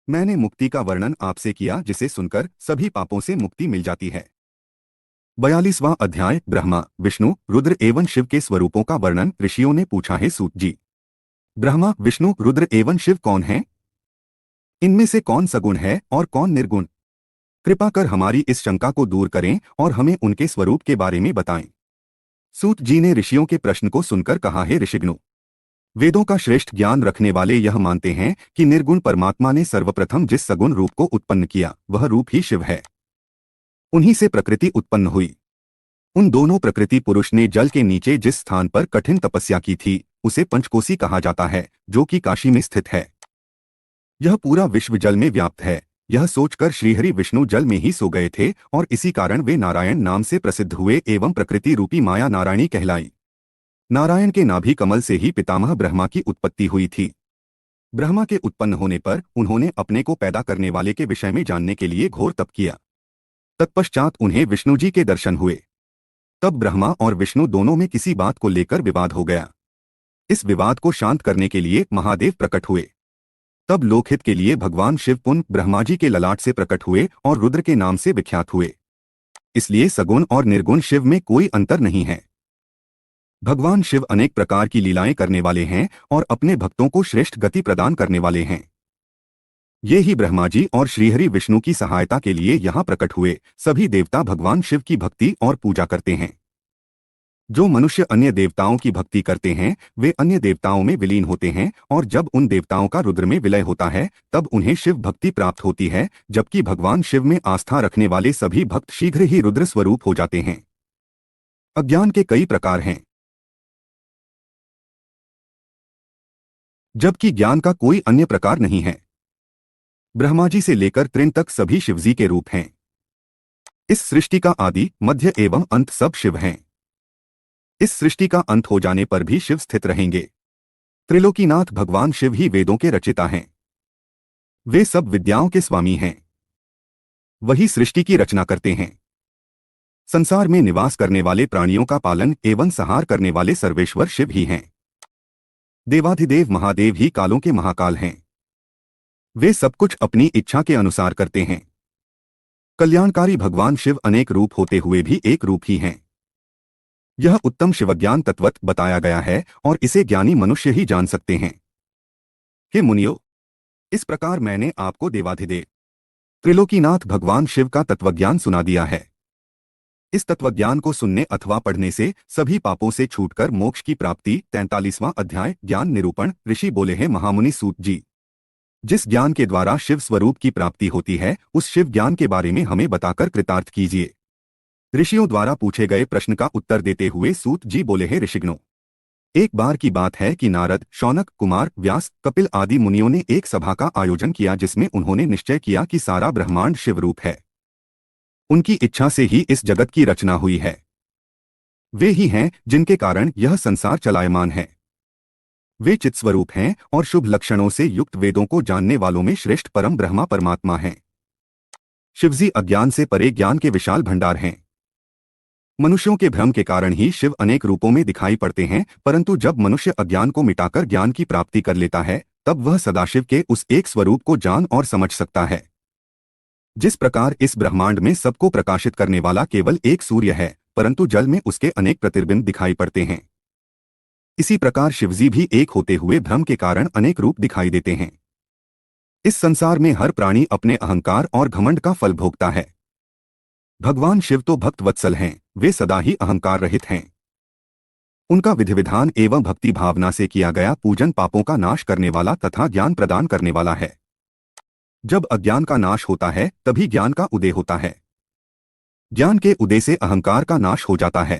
मैंने मुक्ति का वर्णन आपसे किया, जिसे सुनकर सभी पापों से मुक्ति मिल जाती है। 42वां अध्याय ब्रह्मा, विष्णु, रुद्र एवं शिव के स्वरूपों का वर्णन ऋषियों ने पूछा है। सूत जी, ब्रह्मा, विष्णु, रुद्र एवं शिव कौन हैं? इनमें से कौन सगुण है और कौन निर्गुण? कृपा कर हमारी इस शंका को दूर करें और हमें उनके स्वरूप के बारे में बताएं। सूत जी ने ऋषियों के प्रश्न को सुनकर कहा, हे ऋषिगणों, वेदों का श्रेष्ठ ज्ञान रखने वाले यह मानते हैं कि निर्गुण परमात्मा ने सर्वप्रथम जिस सगुण रूप को उत्पन्न किया, वह रूप ही शिव है। उन्हीं से प्रकृति उत्पन्न हुई। उन दोनों प्रकृति पुरुष ने जल के नीचे जिस स्थान पर कठिन तपस्या की थी, उसे पंचकोसी कहा जाता है, जो कि काशी में स्थित है। यह पूरा विश्व जल में व्याप्त है। यह सोचकर श्रीहरि विष्णु जल में ही सो गए थे और इसी कारण वे नारायण नाम से प्रसिद्ध हुए एवं प्रकृति रूपी माया नारायणी कहलाई। नारायण के नाभि कमल से ही पितामह ब्रह्मा की उत्पत्ति हुई थी। ब्रह्मा के उत्पन्न होने पर उन्होंने अपने को पैदा करने वाले के विषय में जानने के लिए घोर तप किया। तत्पश्चात उन्हें विष्णु जी के दर्शन हुए। तब ब्रह्मा और विष्णु दोनों में किसी बात को लेकर विवाद हो गया। इस विवाद को शांत करने के लिए महादेव प्रकट हुए। तब लोकहित के लिए भगवान शिव पुनः ब्रह्मा जी के ललाट से प्रकट हुए और रुद्र के नाम से विख्यात हुए। इसलिए सगुण और निर्गुण शिव में कोई अंतर नहीं है। भगवान शिव अनेक प्रकार की लीलाएं करने वाले हैं और अपने भक्तों को श्रेष्ठ गति प्रदान करने वाले हैं। ये ही ब्रह्मा जी और श्रीहरि विष्णु की सहायता के लिए यहाँ प्रकट हुए। सभी देवता भगवान शिव की भक्ति और पूजा करते हैं। जो मनुष्य अन्य देवताओं की भक्ति करते हैं, वे अन्य देवताओं में विलीन होते हैं और जब उन देवताओं का रुद्र में विलय होता है, तब उन्हें शिव भक्ति प्राप्त होती है, जबकि भगवान शिव में आस्था रखने वाले सभी भक्त शीघ्र ही रुद्र स्वरूप हो जाते हैं। अज्ञान के कई प्रकार हैं, जबकि ज्ञान का कोई अन्य प्रकार नहीं है। ब्रह्मा जी से लेकर त्रिन तक सभी शिवजी के रूप हैं। इस सृष्टि का आदि, मध्य एवं अंत सब शिव हैं। इस सृष्टि का अंत हो जाने पर भी शिव स्थित रहेंगे। त्रिलोकीनाथ भगवान शिव ही वेदों के रचिता हैं। वे सब विद्याओं के स्वामी हैं। वही सृष्टि की रचना करते हैं। संसार में निवास करने वाले प्राणियों का पालन एवं संहार करने वाले सर्वेश्वर शिव ही हैं। देवाधिदेव महादेव ही कालों के महाकाल हैं। वे सब कुछ अपनी इच्छा के अनुसार करते हैं। कल्याणकारी भगवान शिव अनेक रूप होते हुए भी एक रूप ही हैं। यह उत्तम शिवज्ञान तत्वत बताया गया है और इसे ज्ञानी मनुष्य ही जान सकते हैं। हे मुनियों, इस प्रकार मैंने आपको देवाधिदेव त्रिलोकीनाथ भगवान शिव का तत्वज्ञान सुना दिया है। इस तत्वज्ञान को सुनने अथवा पढ़ने से सभी पापों से छूटकर मोक्ष की प्राप्ति। 43वां अध्याय ज्ञान निरूपण। ऋषि बोले हैं, महामुनि सूत जी, जिस ज्ञान के द्वारा शिव स्वरूप की प्राप्ति होती है, उस शिव ज्ञान के बारे में हमें बताकर कृतार्थ कीजिए। ऋषियों द्वारा पूछे गए प्रश्न का उत्तर देते हुए सूत जी बोले हैं, ऋषिगणों, एक बार की बात है कि नारद, शौनक, कुमार, व्यास, कपिल आदि मुनियों ने एक सभा का आयोजन किया, जिसमें उन्होंने निश्चय किया कि सारा ब्रह्मांड शिवरूप है। उनकी इच्छा से ही इस जगत की रचना हुई है। वे ही हैं जिनके कारण यह संसार चलायमान है। वे चित्स्वरूप हैं और शुभ लक्षणों से युक्त वेदों को जानने वालों में श्रेष्ठ परम ब्रह्मा परमात्मा हैं। शिवजी अज्ञान से परे ज्ञान के विशाल भंडार हैं। मनुष्यों के भ्रम के कारण ही शिव अनेक रूपों में दिखाई पड़ते हैं, परंतु जब मनुष्य अज्ञान को मिटाकर ज्ञान की प्राप्ति कर लेता है, तब वह सदाशिव के उस एक स्वरूप को जान और समझ सकता है। जिस प्रकार इस ब्रह्मांड में सबको प्रकाशित करने वाला केवल एक सूर्य है, परंतु जल में उसके अनेक प्रतिबिंब दिखाई पड़ते हैं, इसी प्रकार शिवजी भी एक होते हुए भ्रम के कारण अनेक रूप दिखाई देते हैं। इस संसार में हर प्राणी अपने अहंकार और घमंड का फल भोगता है। भगवान शिव तो भक्त वत्सल हैं, वे सदा ही अहंकार रहित हैं। उनका विधि विधान एवं भक्ति भावना से किया गया पूजन पापों का नाश करने वाला तथा ज्ञान प्रदान करने वाला है। जब अज्ञान का नाश होता है तभी ज्ञान का उदय होता है। ज्ञान के उदय से अहंकार का नाश हो जाता है।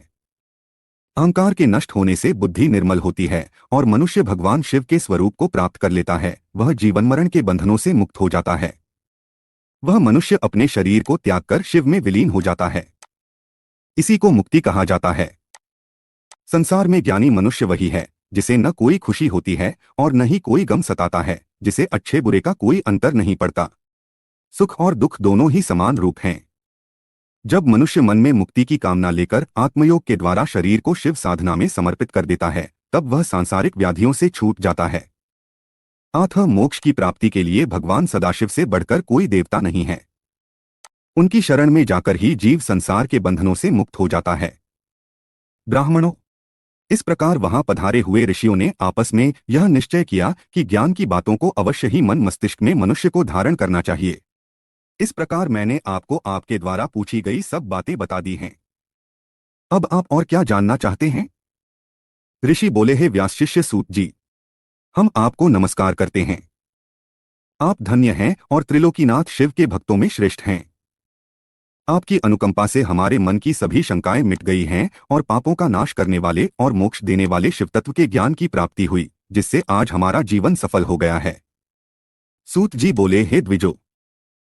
अहंकार के नष्ट होने से बुद्धि निर्मल होती है और मनुष्य भगवान शिव के स्वरूप को प्राप्त कर लेता है। वह जीवन मरण के बंधनों से मुक्त हो जाता है। वह मनुष्य अपने शरीर को त्याग कर शिव में विलीन हो जाता है। इसी को मुक्ति कहा जाता है। संसार में ज्ञानी मनुष्य वही है जिसे न कोई खुशी होती है और न ही कोई गम सताता है, जिसे अच्छे बुरे का कोई अंतर नहीं पड़ता। सुख और दुख दोनों ही समान रूप हैं। जब मनुष्य मन में मुक्ति की कामना लेकर आत्मयोग के द्वारा शरीर को शिव साधना में समर्पित कर देता है, तब वह सांसारिक व्याधियों से छूट जाता है। अतः मोक्ष की प्राप्ति के लिए भगवान सदाशिव से बढ़कर कोई देवता नहीं है। उनकी शरण में जाकर ही जीव संसार के बंधनों से मुक्त हो जाता है। ब्राह्मणों, इस प्रकार वहां पधारे हुए ऋषियों ने आपस में यह निश्चय किया कि ज्ञान की बातों को अवश्य ही मन मस्तिष्क में मनुष्य को धारण करना चाहिए। इस प्रकार मैंने आपको आपके द्वारा पूछी गई सब बातें बता दी हैं। अब आप और क्या जानना चाहते हैं? ऋषि बोले, हे व्यास शिष्य सूत जी, हम आपको नमस्कार करते हैं। आप धन्य हैं और त्रिलोकीनाथ शिव के भक्तों में श्रेष्ठ हैं। आपकी अनुकंपा से हमारे मन की सभी शंकाएं मिट गई हैं और पापों का नाश करने वाले और मोक्ष देने वाले शिव तत्व के ज्ञान की प्राप्ति हुई, जिससे आज हमारा जीवन सफल हो गया है। सूत जी बोले, हे द्विजो,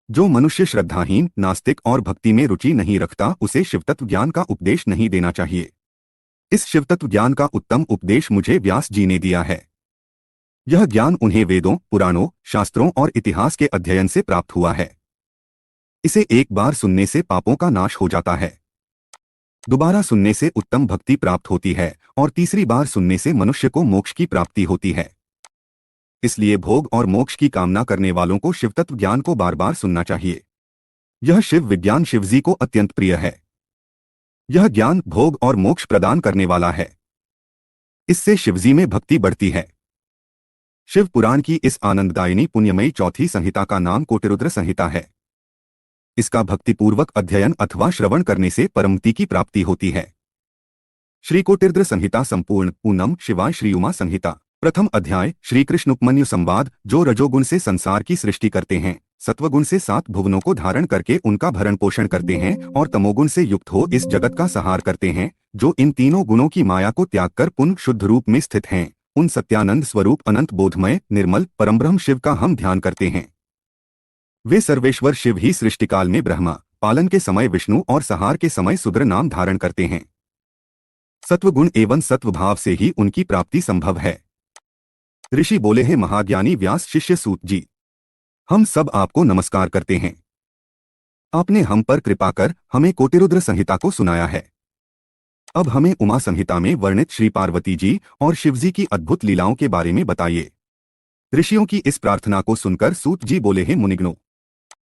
जो मनुष्य श्रद्धाहीन, नास्तिक और भक्ति में रुचि नहीं रखता, उसे शिवतत्व ज्ञान का उपदेश नहीं देना चाहिए। इस शिवतत्व ज्ञान का उत्तम उपदेश मुझे व्यास जी ने दिया है। यह ज्ञान उन्हें वेदों, पुराणों, शास्त्रों और इतिहास के अध्ययन से प्राप्त हुआ है। इसे एक बार सुनने से पापों का नाश हो जाता है, दोबारा सुनने से उत्तम भक्ति प्राप्त होती है और तीसरी बार सुनने से मनुष्य को मोक्ष की प्राप्ति होती है। इसलिए भोग और मोक्ष की कामना करने वालों को शिवतत्व ज्ञान को बार बार सुनना चाहिए। यह शिव विज्ञान शिवजी को अत्यंत प्रिय है। यह ज्ञान भोग और मोक्ष प्रदान करने वाला है। इससे शिवजी में भक्ति बढ़ती है। शिव पुराण की इस आनंददायिनी पुण्यमयी चौथी संहिता का नाम कोटिरुद्र संहिता है। इसका भक्तिपूर्वक अध्ययन अथवा श्रवण करने से परमति की प्राप्ति होती है। श्री कोटिरुद्र संहिता संपूर्ण। पूनम शिवाय श्री उमा संहिता। प्रथम अध्याय श्री कृष्ण उपमन्यु संवाद। जो रजोगुण से संसार की सृष्टि करते हैं, सत्वगुण से 7 भुवनों को धारण करके उनका भरण पोषण करते हैं और तमोगुण से युक्त हो इस जगत का संहार करते हैं, जो इन तीनों गुणों की माया को त्याग कर पुण्य शुद्ध रूप में स्थित हैं, उन सत्यानंद स्वरूप अनंत बोधमय निर्मल परमब्रह्म शिव का हम ध्यान करते हैं। वे सर्वेश्वर शिव ही सृष्टिकाल में ब्रह्मा, पालन के समय विष्णु और संहार के समय सुद्र नाम धारण करते हैं। सत्वगुण एवं सत्वभाव से ही उनकी प्राप्ति संभव है। ऋषि बोले, हैं महाज्ञानी व्यास शिष्य सूत जी, हम सब आपको नमस्कार करते हैं। आपने हम पर कृपा कर हमें कोटिरुद्र संहिता को सुनाया है। अब हमें उमा संहिता में वर्णित श्री पार्वती जी और शिवजी की अद्भुत लीलाओं के बारे में बताइए। ऋषियों की इस प्रार्थना को सुनकर सूत जी बोले, हैं मुनिगणों,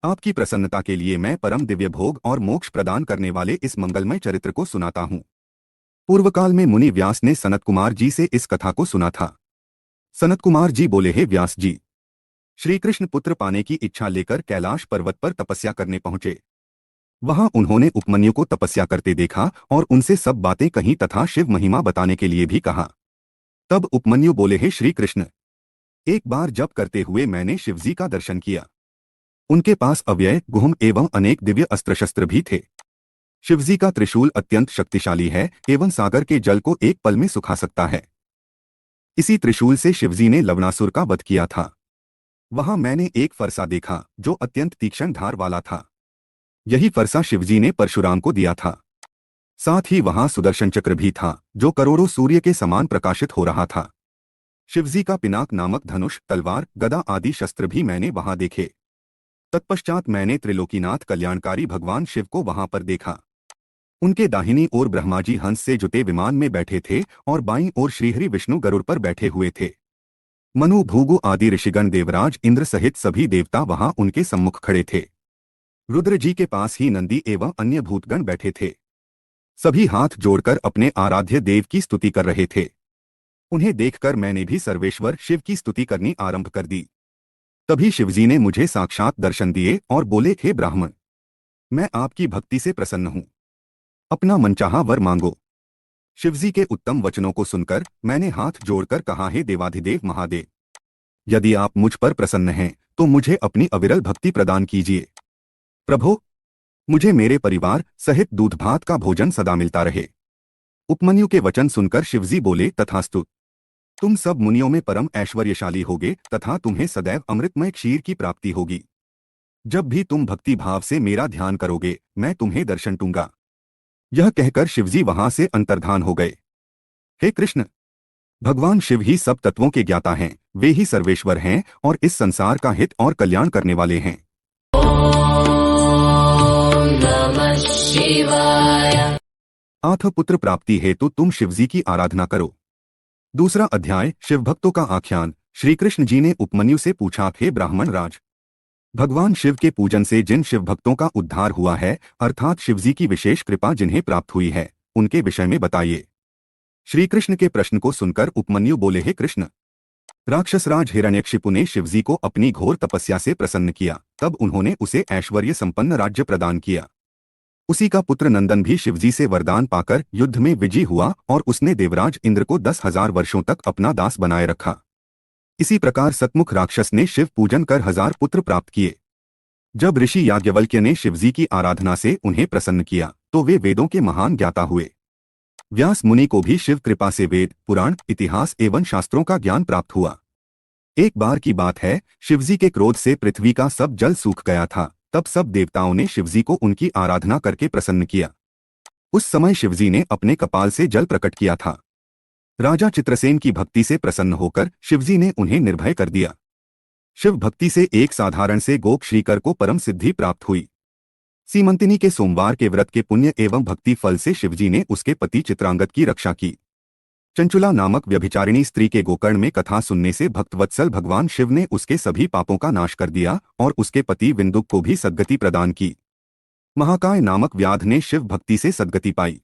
आपकी प्रसन्नता के लिए मैं परम दिव्य भोग और मोक्ष प्रदान करने वाले इस मंगलमय चरित्र को सुनाता हूँ। पूर्वकाल में मुनि व्यास ने सनत कुमार जी से इस कथा को सुना था। सनत कुमार जी बोले, हे व्यास जी, श्री कृष्ण पुत्र पाने की इच्छा लेकर कैलाश पर्वत पर तपस्या करने पहुंचे। वहां उन्होंने उपमन्यु को तपस्या करते देखा और उनसे सब बातें कहीं तथा शिव महिमा बताने के लिए भी कहा। तब उपमन्यु बोले, हे श्री कृष्ण, एक बार जप करते हुए मैंने शिवजी का दर्शन किया। उनके पास अव्यय गुहम एवं अनेक दिव्य अस्त्र शस्त्र भी थे। शिवजी का त्रिशूल अत्यंत शक्तिशाली है एवं सागर के जल को एक पल में सुखा सकता है। इसी त्रिशूल से शिवजी ने लवणासुर का वध किया था। वहां मैंने एक फरसा देखा जो अत्यंत तीक्ष्ण धार वाला था। यही फरसा शिवजी ने परशुराम को दिया था। साथ ही वहां सुदर्शन चक्र भी था जो करोड़ों सूर्य के समान प्रकाशित हो रहा था। शिवजी का पिनाक नामक धनुष, तलवार, गदा आदि शस्त्र भी मैंने वहां देखे। तत्पश्चात मैंने त्रिलोकीनाथ कल्याणकारी भगवान शिव को वहां पर देखा। उनके दाहिनी ओर ब्रह्मा जी हंस से जुटे विमान में बैठे थे और बाईं ओर श्रीहरि विष्णु गरुड़ पर बैठे हुए थे। मनु, भूगु आदि ऋषिगण, देवराज इंद्र सहित सभी देवता वहां उनके सम्मुख खड़े थे। रुद्र जी के पास ही नंदी एवं अन्य भूतगण बैठे थे। सभी हाथ जोड़कर अपने आराध्य देव की स्तुति कर रहे थे। उन्हें देखकर मैंने भी सर्वेश्वर शिव की स्तुति करनी आरंभ कर दी। तभी शिवजी ने मुझे साक्षात दर्शन दिए और बोले, हे ब्राह्मण, मैं आपकी भक्ति से प्रसन्न हूं। अपना मनचाहा वर मांगो। शिवजी के उत्तम वचनों को सुनकर मैंने हाथ जोड़कर कहा, हे देवाधिदेव महादेव, यदि आप मुझ पर प्रसन्न हैं तो मुझे अपनी अविरल भक्ति प्रदान कीजिए। प्रभो, मुझे मेरे परिवार सहित दूध भात का भोजन सदा मिलता रहे। उपमन्यु के वचन सुनकर शिवजी बोले, तथास्तु। तुम सब मुनियों में परम ऐश्वर्यशाली होगे तथा तुम्हें सदैव अमृतमय क्षीर की प्राप्ति होगी। जब भी तुम भक्ति भाव से मेरा ध्यान करोगे मैं तुम्हें दर्शन दूंगा। यह कहकर शिवजी वहां से अंतर्धान हो गए। हे कृष्ण, भगवान शिव ही सब तत्वों के ज्ञाता हैं, वे ही सर्वेश्वर हैं और इस संसार का हित और कल्याण करने वाले हैं। नमः शिवाय। आठ पुत्र प्राप्ति हेतु तुम शिवजी की आराधना करो। दूसरा अध्याय, शिव भक्तों का आख्यान। श्री कृष्ण जी ने उपमन्यु से पूछा, हे ब्राह्मण राज, भगवान शिव के पूजन से जिन शिव भक्तों का उद्धार हुआ है, अर्थात शिवजी की विशेष कृपा जिन्हें प्राप्त हुई है, उनके विषय में बताइए। श्री कृष्ण के प्रश्न को सुनकर उपमन्यु बोले, हे कृष्ण, राक्षसराज हिरण्यकशिपु ने शिवजी को अपनी घोर तपस्या से प्रसन्न किया। तब उन्होंने उसे ऐश्वर्य संपन्न राज्य प्रदान किया। उसी का पुत्र नंदन भी शिवजी से वरदान पाकर युद्ध में विजयी हुआ और उसने देवराज इंद्र को 10,000 वर्षों तक अपना दास बनाए रखा। इसी प्रकार सतमुख राक्षस ने शिव पूजन कर 1000 पुत्र प्राप्त किए। जब ऋषि याज्ञवल्क्य ने शिवजी की आराधना से उन्हें प्रसन्न किया तो वे वेदों के महान ज्ञाता हुए। व्यास मुनि को भी शिव कृपा से वेद, पुराण, इतिहास एवं शास्त्रों का ज्ञान प्राप्त हुआ। एक बार की बात है, शिवजी के क्रोध से पृथ्वी का सब जल सूख गया था। तब सब देवताओं ने शिवजी को उनकी आराधना करके प्रसन्न किया। उस समय शिवजी ने अपने कपाल से जल प्रकट किया था। राजा चित्रसेन की भक्ति से प्रसन्न होकर शिवजी ने उन्हें निर्भय कर दिया। शिव भक्ति से एक साधारण से गोप श्रीकर को परम सिद्धि प्राप्त हुई। सीमंतिनी के सोमवार के व्रत के पुण्य एवं भक्ति फल से शिवजी ने उसके पति चित्रांगद की रक्षा की। चंचुला नामक व्यभिचारिणी स्त्री के गोकर्ण में कथा सुनने से भक्तवत्सल भगवान शिव ने उसके सभी पापों का नाश कर दिया और उसके पति विंदुक को भी सद्गति प्रदान की। महाकाय नामक व्याध ने शिव भक्ति से सद्गति पाई।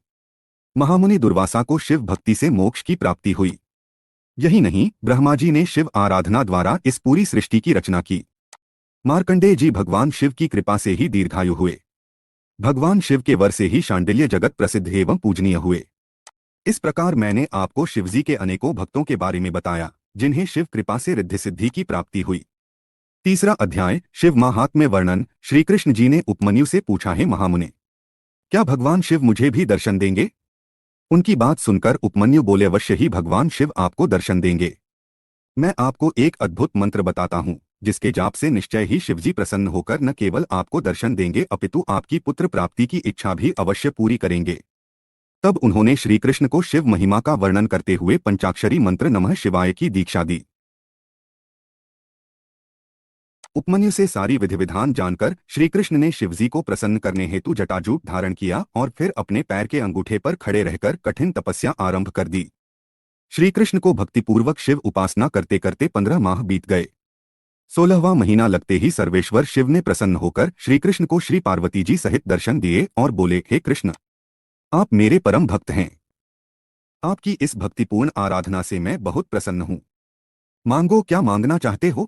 महामुनि दुर्वासा को शिव भक्ति से मोक्ष की प्राप्ति हुई। यही नहीं, ब्रह्मा जी ने शिव आराधना द्वारा इस पूरी सृष्टि की रचना की। मार्कंडेय जी भगवान शिव की कृपा से ही दीर्घायु हुए। भगवान शिव के वर से ही शांडिल्य जगत प्रसिद्ध एवं पूजनीय हुए। इस प्रकार मैंने आपको शिवजी के अनेकों भक्तों के बारे में बताया जिन्हें शिव कृपा से रिद्धि सिद्धि की प्राप्ति हुई। तीसरा अध्याय, शिव महात्म्य वर्णन। श्री कृष्ण जी ने उपमन्यु से पूछा, है महामुने, क्या भगवान शिव मुझे भी दर्शन देंगे? उनकी बात सुनकर उपमन्यु बोले, अवश्य ही भगवान शिव आपको दर्शन देंगे। मैं आपको एक अद्भुत मंत्र बताता हूँ जिसके जाप से निश्चय ही शिवजी प्रसन्न होकर न केवल आपको दर्शन देंगे अपितु आपकी पुत्र प्राप्ति की इच्छा भी अवश्य पूरी करेंगे। तब उन्होंने श्री कृष्ण को शिव महिमा का वर्णन करते हुए पंचाक्षरी मंत्र नमः शिवाय की दीक्षा दी। उपमन्यु से सारी विधि विधान जानकर श्री कृष्ण ने शिवजी को प्रसन्न करने हेतु जटाजूट धारण किया और फिर अपने पैर के अंगूठे पर खड़े रहकर कठिन तपस्या आरंभ कर दी। श्री कृष्ण को भक्तिपूर्वक शिव उपासना करते करते 15 माह बीत गए। 16वां महीना लगते ही सर्वेश्वर शिव ने प्रसन्न होकर श्री कृष्ण को श्री पार्वती जी सहित दर्शन दिए और बोले, हे कृष्ण, आप मेरे परम भक्त हैं। आपकी इस भक्तिपूर्ण आराधना से मैं बहुत प्रसन्न हूँ। मांगो, क्या मांगना चाहते हो?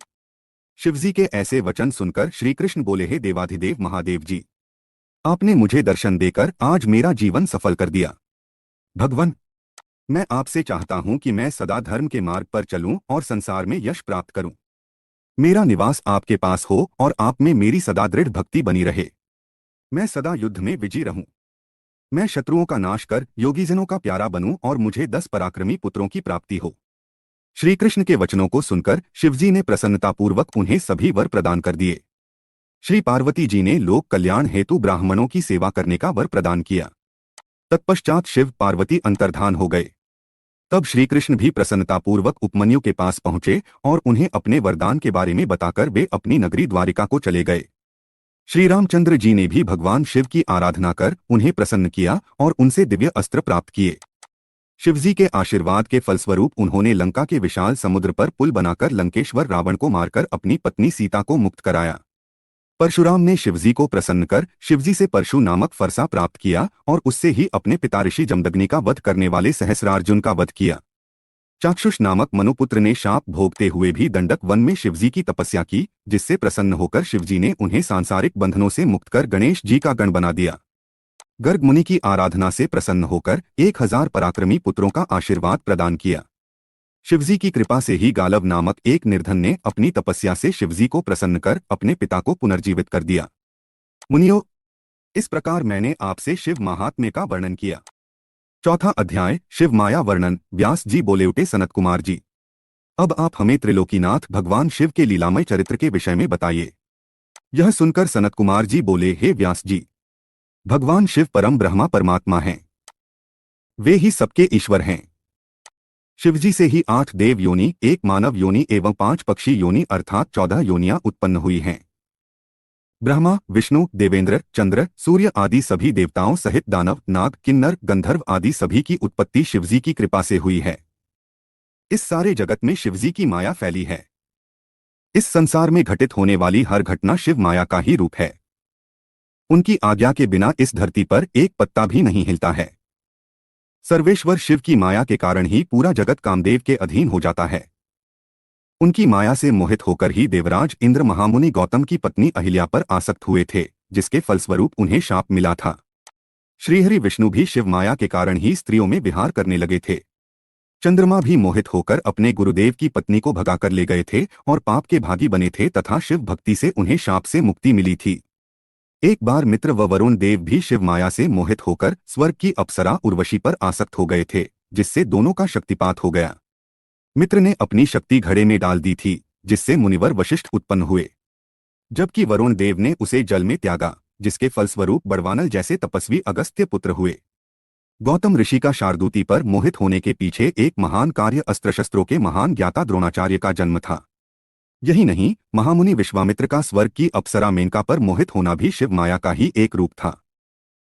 शिवजी के ऐसे वचन सुनकर श्री कृष्ण बोले, हे देवाधिदेव महादेव जी, आपने मुझे दर्शन देकर आज मेरा जीवन सफल कर दिया। भगवान, मैं आपसे चाहता हूँ कि मैं सदा धर्म के मार्ग पर चलूं और संसार में यश प्राप्त करूं। मेरा निवास आपके पास हो और आप में मेरी सदा दृढ़ भक्ति बनी रहे। मैं सदा युद्ध में विजयी रहूं। मैं शत्रुओं का नाश कर योगीजनों का प्यारा बनूं और मुझे 10 पराक्रमी पुत्रों की प्राप्ति हो। श्री कृष्ण के वचनों को सुनकर शिवजी ने प्रसन्नतापूर्वक उन्हें सभी वर प्रदान कर दिए। श्री पार्वती जी ने लोक कल्याण हेतु ब्राह्मणों की सेवा करने का वर प्रदान किया। तत्पश्चात शिव पार्वती अंतर्धान हो गए। तब श्री कृष्ण भी प्रसन्नतापूर्वक उपमन्यु के पास पहुंचे और उन्हें अपने वरदान के बारे में बताकर वे अपनी नगरी द्वारिका को चले गए। श्री रामचंद्र जी ने भी भगवान शिव की आराधना कर उन्हें प्रसन्न किया और उनसे दिव्य अस्त्र प्राप्त किए। शिवजी के आशीर्वाद के फलस्वरूप उन्होंने लंका के विशाल समुद्र पर पुल बनाकर लंकेश्वर रावण को मारकर अपनी पत्नी सीता को मुक्त कराया। परशुराम ने शिवजी को प्रसन्न कर शिवजी से परशु नामक फरसा प्राप्त किया और उससे ही अपने पिता ऋषि जमदग्नि का वध करने वाले सहस्रार्जुन का वध किया। चाक्षुष नामक मनुपुत्र ने शाप भोगते हुए भी दंडक वन में शिवजी की तपस्या की, जिससे प्रसन्न होकर शिवजी ने उन्हें सांसारिक बंधनों से मुक्त कर गणेश जी का गण बना दिया। गर्ग मुनि की आराधना से प्रसन्न होकर 1000 पराक्रमी पुत्रों का आशीर्वाद प्रदान किया। शिवजी की कृपा से ही गालव नामक एक निर्धन ने अपनी तपस्या से शिवजी को प्रसन्न कर अपने पिता को पुनर्जीवित कर दिया। मुनियो, इस प्रकार मैंने आपसे शिव महात्म्य का वर्णन किया। चौथा अध्याय शिव माया वर्णन। व्यास जी बोले, उठे सनत कुमार जी, अब आप हमें त्रिलोकीनाथ भगवान शिव के लीलामय चरित्र के विषय में बताइए। यह सुनकर सनत कुमार जी बोले, हे व्यास जी, भगवान शिव परम ब्रह्मा परमात्मा हैं। वे ही सबके ईश्वर हैं। शिवजी से ही 8 देव योनि, 1 मानव योनि एवं 5 पक्षी योनि अर्थात 14 योनियां उत्पन्न हुई हैं। ब्रह्मा, विष्णु, देवेंद्र, चंद्र, सूर्य आदि सभी देवताओं सहित दानव, नाग, किन्नर, गंधर्व आदि सभी की उत्पत्ति शिवजी की कृपा से हुई है। इस सारे जगत में शिवजी की माया फैली है। इस संसार में घटित होने वाली हर घटना शिव माया का ही रूप है। उनकी आज्ञा के बिना इस धरती पर एक पत्ता भी नहीं हिलता है। सर्वेश्वर शिव की माया के कारण ही पूरा जगत कामदेव के अधीन हो जाता है। उनकी माया से मोहित होकर ही देवराज इंद्र महामुनि गौतम की पत्नी अहिल्या पर आसक्त हुए थे, जिसके फलस्वरूप उन्हें शाप मिला था। श्रीहरि विष्णु भी शिव माया के कारण ही स्त्रियों में विहार करने लगे थे। चंद्रमा भी मोहित होकर अपने गुरुदेव की पत्नी को भगाकर ले गए थे और पाप के भागी बने थे तथा शिव भक्ति से उन्हें शाप से मुक्ति मिली थी। एक बार मित्र व वरुण देव भी शिव माया से मोहित होकर स्वर्ग की अप्सरा उर्वशी पर आसक्त हो गए थे, जिससे दोनों का शक्तिपात हो गया। मित्र ने अपनी शक्ति घड़े में डाल दी थी, जिससे मुनिवर वशिष्ठ उत्पन्न हुए, जबकि वरुण देव ने उसे जल में त्यागा, जिसके फलस्वरूप बड़वानल जैसे तपस्वी अगस्त्य पुत्र हुए। गौतम ऋषि का शार्दूती पर मोहित होने के पीछे एक महान कार्य अस्त्र शस्त्रों के महान ज्ञाता द्रोणाचार्य का जन्म था। यही नहीं, महामुनि विश्वामित्र का स्वर्ग की अप्सरा मेनका पर मोहित होना भी शिव माया का ही एक रूप था।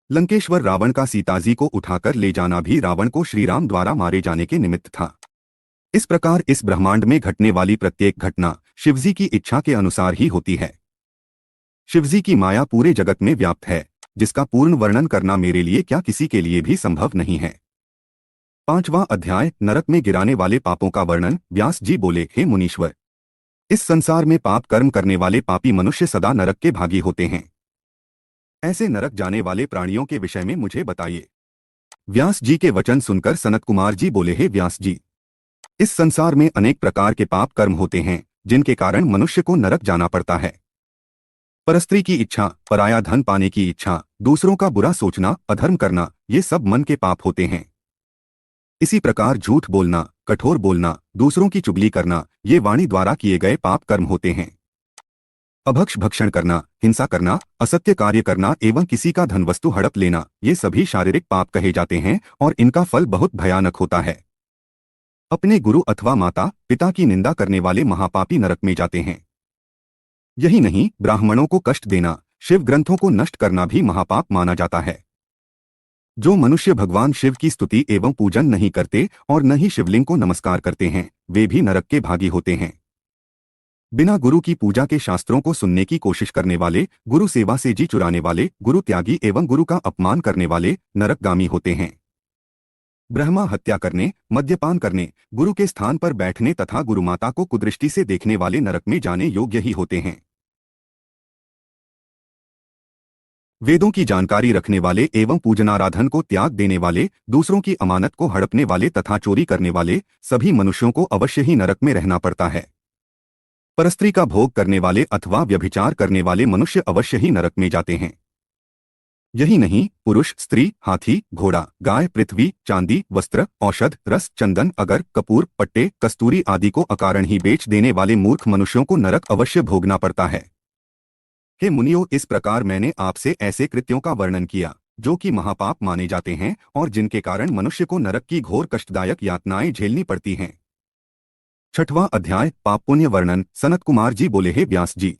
लंकेश्वर रावण का सीताजी को उठाकर ले जाना भी रावण को श्रीराम द्वारा मारे जाने के निमित्त था। इस प्रकार इस ब्रह्मांड में घटने वाली प्रत्येक घटना शिवजी की इच्छा के अनुसार ही होती है। शिवजी की माया पूरे जगत में व्याप्त है, जिसका पूर्ण वर्णन करना मेरे लिए क्या किसी के लिए भी संभव नहीं है। 5वां अध्याय नरक में गिराने वाले पापों का वर्णन। व्यास जी बोले, हे मुनीश्वर, इस संसार में पाप कर्म करने वाले पापी मनुष्य सदा नरक के भागी होते हैं। ऐसे नरक जाने वाले प्राणियों के विषय में मुझे बताइए। व्यास जी के वचन सुनकर सनत कुमार जी बोले, हे व्यास जी, इस संसार में अनेक प्रकार के पाप कर्म होते हैं, जिनके कारण मनुष्य को नरक जाना पड़ता है। परस्त्री की इच्छा, पराया धन पाने की इच्छा, दूसरों का बुरा सोचना, अधर्म करना, ये सब मन के पाप होते हैं। इसी प्रकार झूठ बोलना, कठोर बोलना, दूसरों की चुगली करना, ये वाणी द्वारा किए गए पाप कर्म होते हैं। अभक्ष भक्षण करना, हिंसा करना, असत्य कार्य करना एवं किसी का धन वस्तु हड़प लेना, ये सभी शारीरिक पाप कहे जाते हैं और इनका फल बहुत भयानक होता है। अपने गुरु अथवा माता पिता की निंदा करने वाले महापापी नरक में जाते हैं। यही नहीं, ब्राह्मणों को कष्ट देना, शिव ग्रंथों को नष्ट करना भी महापाप माना जाता है। जो मनुष्य भगवान शिव की स्तुति एवं पूजन नहीं करते और न ही शिवलिंग को नमस्कार करते हैं, वे भी नरक के भागी होते हैं। बिना गुरु की पूजा के शास्त्रों को सुनने की कोशिश करने वाले, गुरु सेवा से जी चुराने वाले, गुरु त्यागी एवं गुरु का अपमान करने वाले नरकगामी होते हैं। ब्रह्मा हत्या करने, मद्यपान करने, गुरु के स्थान पर बैठने तथा गुरु माता को कुदृष्टि से देखने वाले नरक में जाने योग्य ही होते हैं। वेदों की जानकारी रखने वाले एवं पूजनाराधन को त्याग देने वाले, दूसरों की अमानत को हड़पने वाले तथा चोरी करने वाले सभी मनुष्यों को अवश्य ही नरक में रहना पड़ता है। परस्त्री का भोग करने वाले अथवा व्यभिचार करने वाले मनुष्य अवश्य ही नरक में जाते हैं। यही नहीं, पुरुष, स्त्री, हाथी, घोड़ा, गाय, पृथ्वी, चांदी, वस्त्र, औषध, रस, चंदन, अगर, कपूर, पट्टे, कस्तूरी आदि को अकारण ही बेच देने वाले मूर्ख मनुष्यों को नरक अवश्य भोगना पड़ता है। हे मुनियों, इस प्रकार मैंने आपसे ऐसे कृत्यों का वर्णन किया जो कि महापाप माने जाते हैं और जिनके कारण मनुष्य को नरक की घोर कष्टदायक यातनाएं झेलनी पड़ती हैं। 6वां अध्याय पाप पुण्य वर्णन। सनत कुमार जी बोले, हे व्यास जी,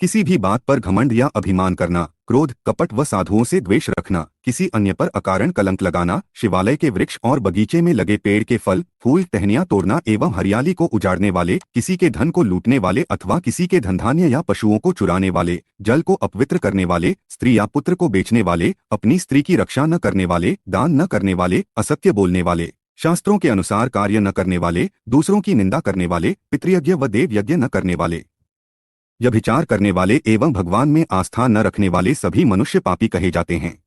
किसी भी बात पर घमंड या अभिमान करना, क्रोध, कपट व साधुओं से द्वेष रखना, किसी अन्य पर अकारण कलंक लगाना, शिवालय के वृक्ष और बगीचे में लगे पेड़ के फल, फूल, टहनियां तोड़ना एवं हरियाली को उजाड़ने वाले, किसी के धन को लूटने वाले अथवा किसी के धनधान्य या पशुओं को चुराने वाले, जल को अपवित्र करने वाले, स्त्री या पुत्र को बेचने वाले, अपनी स्त्री की रक्षा न करने वाले, दान न करने वाले, असत्य बोलने वाले, शास्त्रों के अनुसार कार्य न करने वाले, दूसरों की निंदा करने वाले, पितृयज्ञ व देव यज्ञ न करने वाले, व्यभिचार करने वाले एवं भगवान में आस्था न रखने वाले सभी मनुष्य पापी कहे जाते हैं।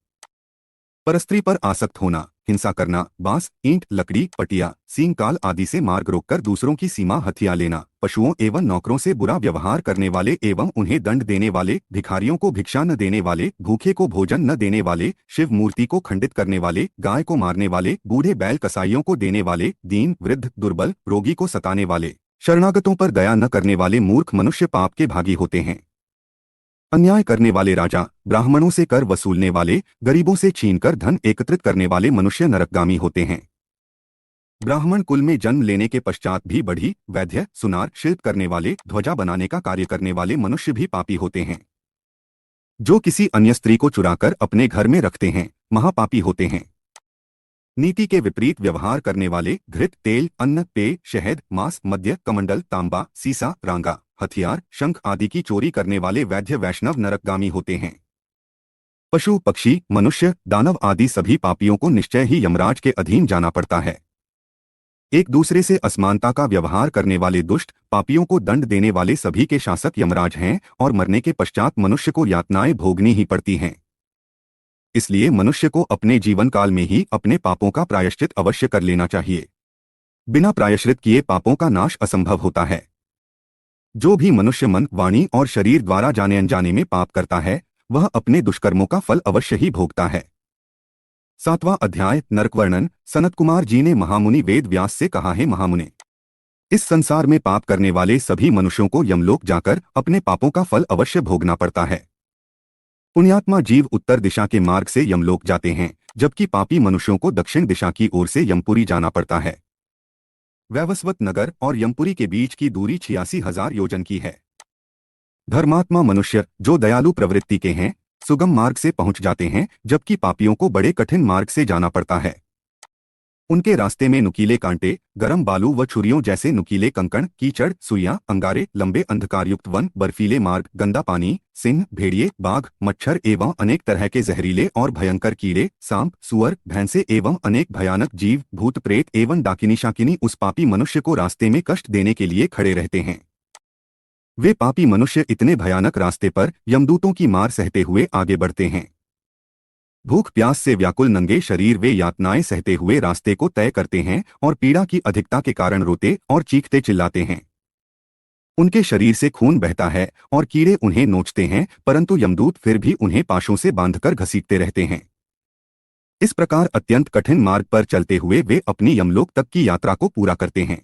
परस्त्री पर आसक्त होना, हिंसा करना, बांस, ईंट, लकड़ी, पटिया, सींग काल आदि से मार्ग रोककर दूसरों की सीमा हथिया लेना, पशुओं एवं नौकरों से बुरा व्यवहार करने वाले एवं उन्हें दंड देने वाले, भिखारियों को भिक्षा न देने वाले, भूखे को भोजन न देने वाले, शिव मूर्ति को खंडित करने वाले, गाय को मारने वाले, बूढ़े बैल कसाईयों को देने वाले, दीन, वृद्ध, दुर्बल, रोगी को सताने वाले, शरणागतों पर दया न करने वाले मूर्ख मनुष्य पाप के भागी होते हैं। अन्याय करने वाले राजा, ब्राह्मणों से कर वसूलने वाले, गरीबों से छीनकर धन एकत्रित करने वाले मनुष्य नरकगामी होते हैं। ब्राह्मण कुल में जन्म लेने के पश्चात भी बढ़ी, वैद्य, सुनार, शिल्प करने वाले, ध्वजा बनाने का कार्य करने वाले मनुष्य भी पापी होते हैं। जो किसी अन्य स्त्री को चुराकर अपने घर में रखते हैं, महापापी होते हैं। नीति के विपरीत व्यवहार करने वाले, घृत, तेल, अन्न, पेय, शहद, मांस, मद्य, कमंडल, तांबा, सीसा, रांगा, हथियार, शंख आदि की चोरी करने वाले वैद्य वैष्णव नरकगामी होते हैं। पशु, पक्षी, मनुष्य, दानव आदि सभी पापियों को निश्चय ही यमराज के अधीन जाना पड़ता है। एक दूसरे से असमानता का व्यवहार करने वाले दुष्ट, पापियों को दंड देने वाले सभी के शासक यमराज हैं और मरने के पश्चात मनुष्य को यातनाएं भोगनी ही पड़ती हैं। इसलिए मनुष्य को अपने जीवन काल में ही अपने पापों का प्रायश्चित अवश्य कर लेना चाहिए। बिना प्रायश्चित किए पापों का नाश असंभव होता है। जो भी मनुष्य मन, वाणी और शरीर द्वारा जाने अनजाने में पाप करता है, वह अपने दुष्कर्मों का फल अवश्य ही भोगता है। 7वां अध्याय नरक वर्णन। सनत कुमार जी ने महामुनि वेद व्यास से कहा है, महामुने, इस संसार में पाप करने वाले सभी मनुष्यों को यमलोक जाकर अपने पापों का फल अवश्य भोगना पड़ता है। पुण्यात्मा जीव उत्तर दिशा के मार्ग से यमलोक जाते हैं, जबकि पापी मनुष्यों को दक्षिण दिशा की ओर से यमपुरी जाना पड़ता है। वैवस्वत नगर और यमपुरी के बीच की दूरी 86,000 योजन की है। धर्मात्मा मनुष्य जो दयालु प्रवृत्ति के हैं, सुगम मार्ग से पहुंच जाते हैं, जबकि पापियों को बड़े कठिन मार्ग से जाना पड़ता है। उनके रास्ते में नुकीले कांटे, गरम बालू व छुरियों जैसे नुकीले कंकड़, कीचड़, सुइयां, अंगारे, लंबे अंधकारयुक्त वन, बर्फीले मार्ग, गंदा पानी, सिंह, भेड़िए, बाघ, मच्छर एवं अनेक तरह के जहरीले और भयंकर कीड़े, सांप, सुअर, भैंसे एवं अनेक भयानक जीव, भूत प्रेत एवं डाकिनी शाकिनी उस पापी मनुष्य को रास्ते में कष्ट देने के लिए खड़े रहते हैं। वे पापी मनुष्य इतने भयानक रास्ते पर यमदूतों की मार सहते हुए आगे बढ़ते हैं। भूख प्यास से व्याकुल नंगे शरीर वे यातनाएं सहते हुए रास्ते को तय करते हैं और पीड़ा की अधिकता के कारण रोते और चीखते चिल्लाते हैं। उनके शरीर से खून बहता है और कीड़े उन्हें नोचते हैं, परंतु यमदूत फिर भी उन्हें पाशों से बांधकर घसीटते रहते हैं। इस प्रकार अत्यंत कठिन मार्ग पर चलते हुए वे अपनी यमलोक तक की यात्रा को पूरा करते हैं।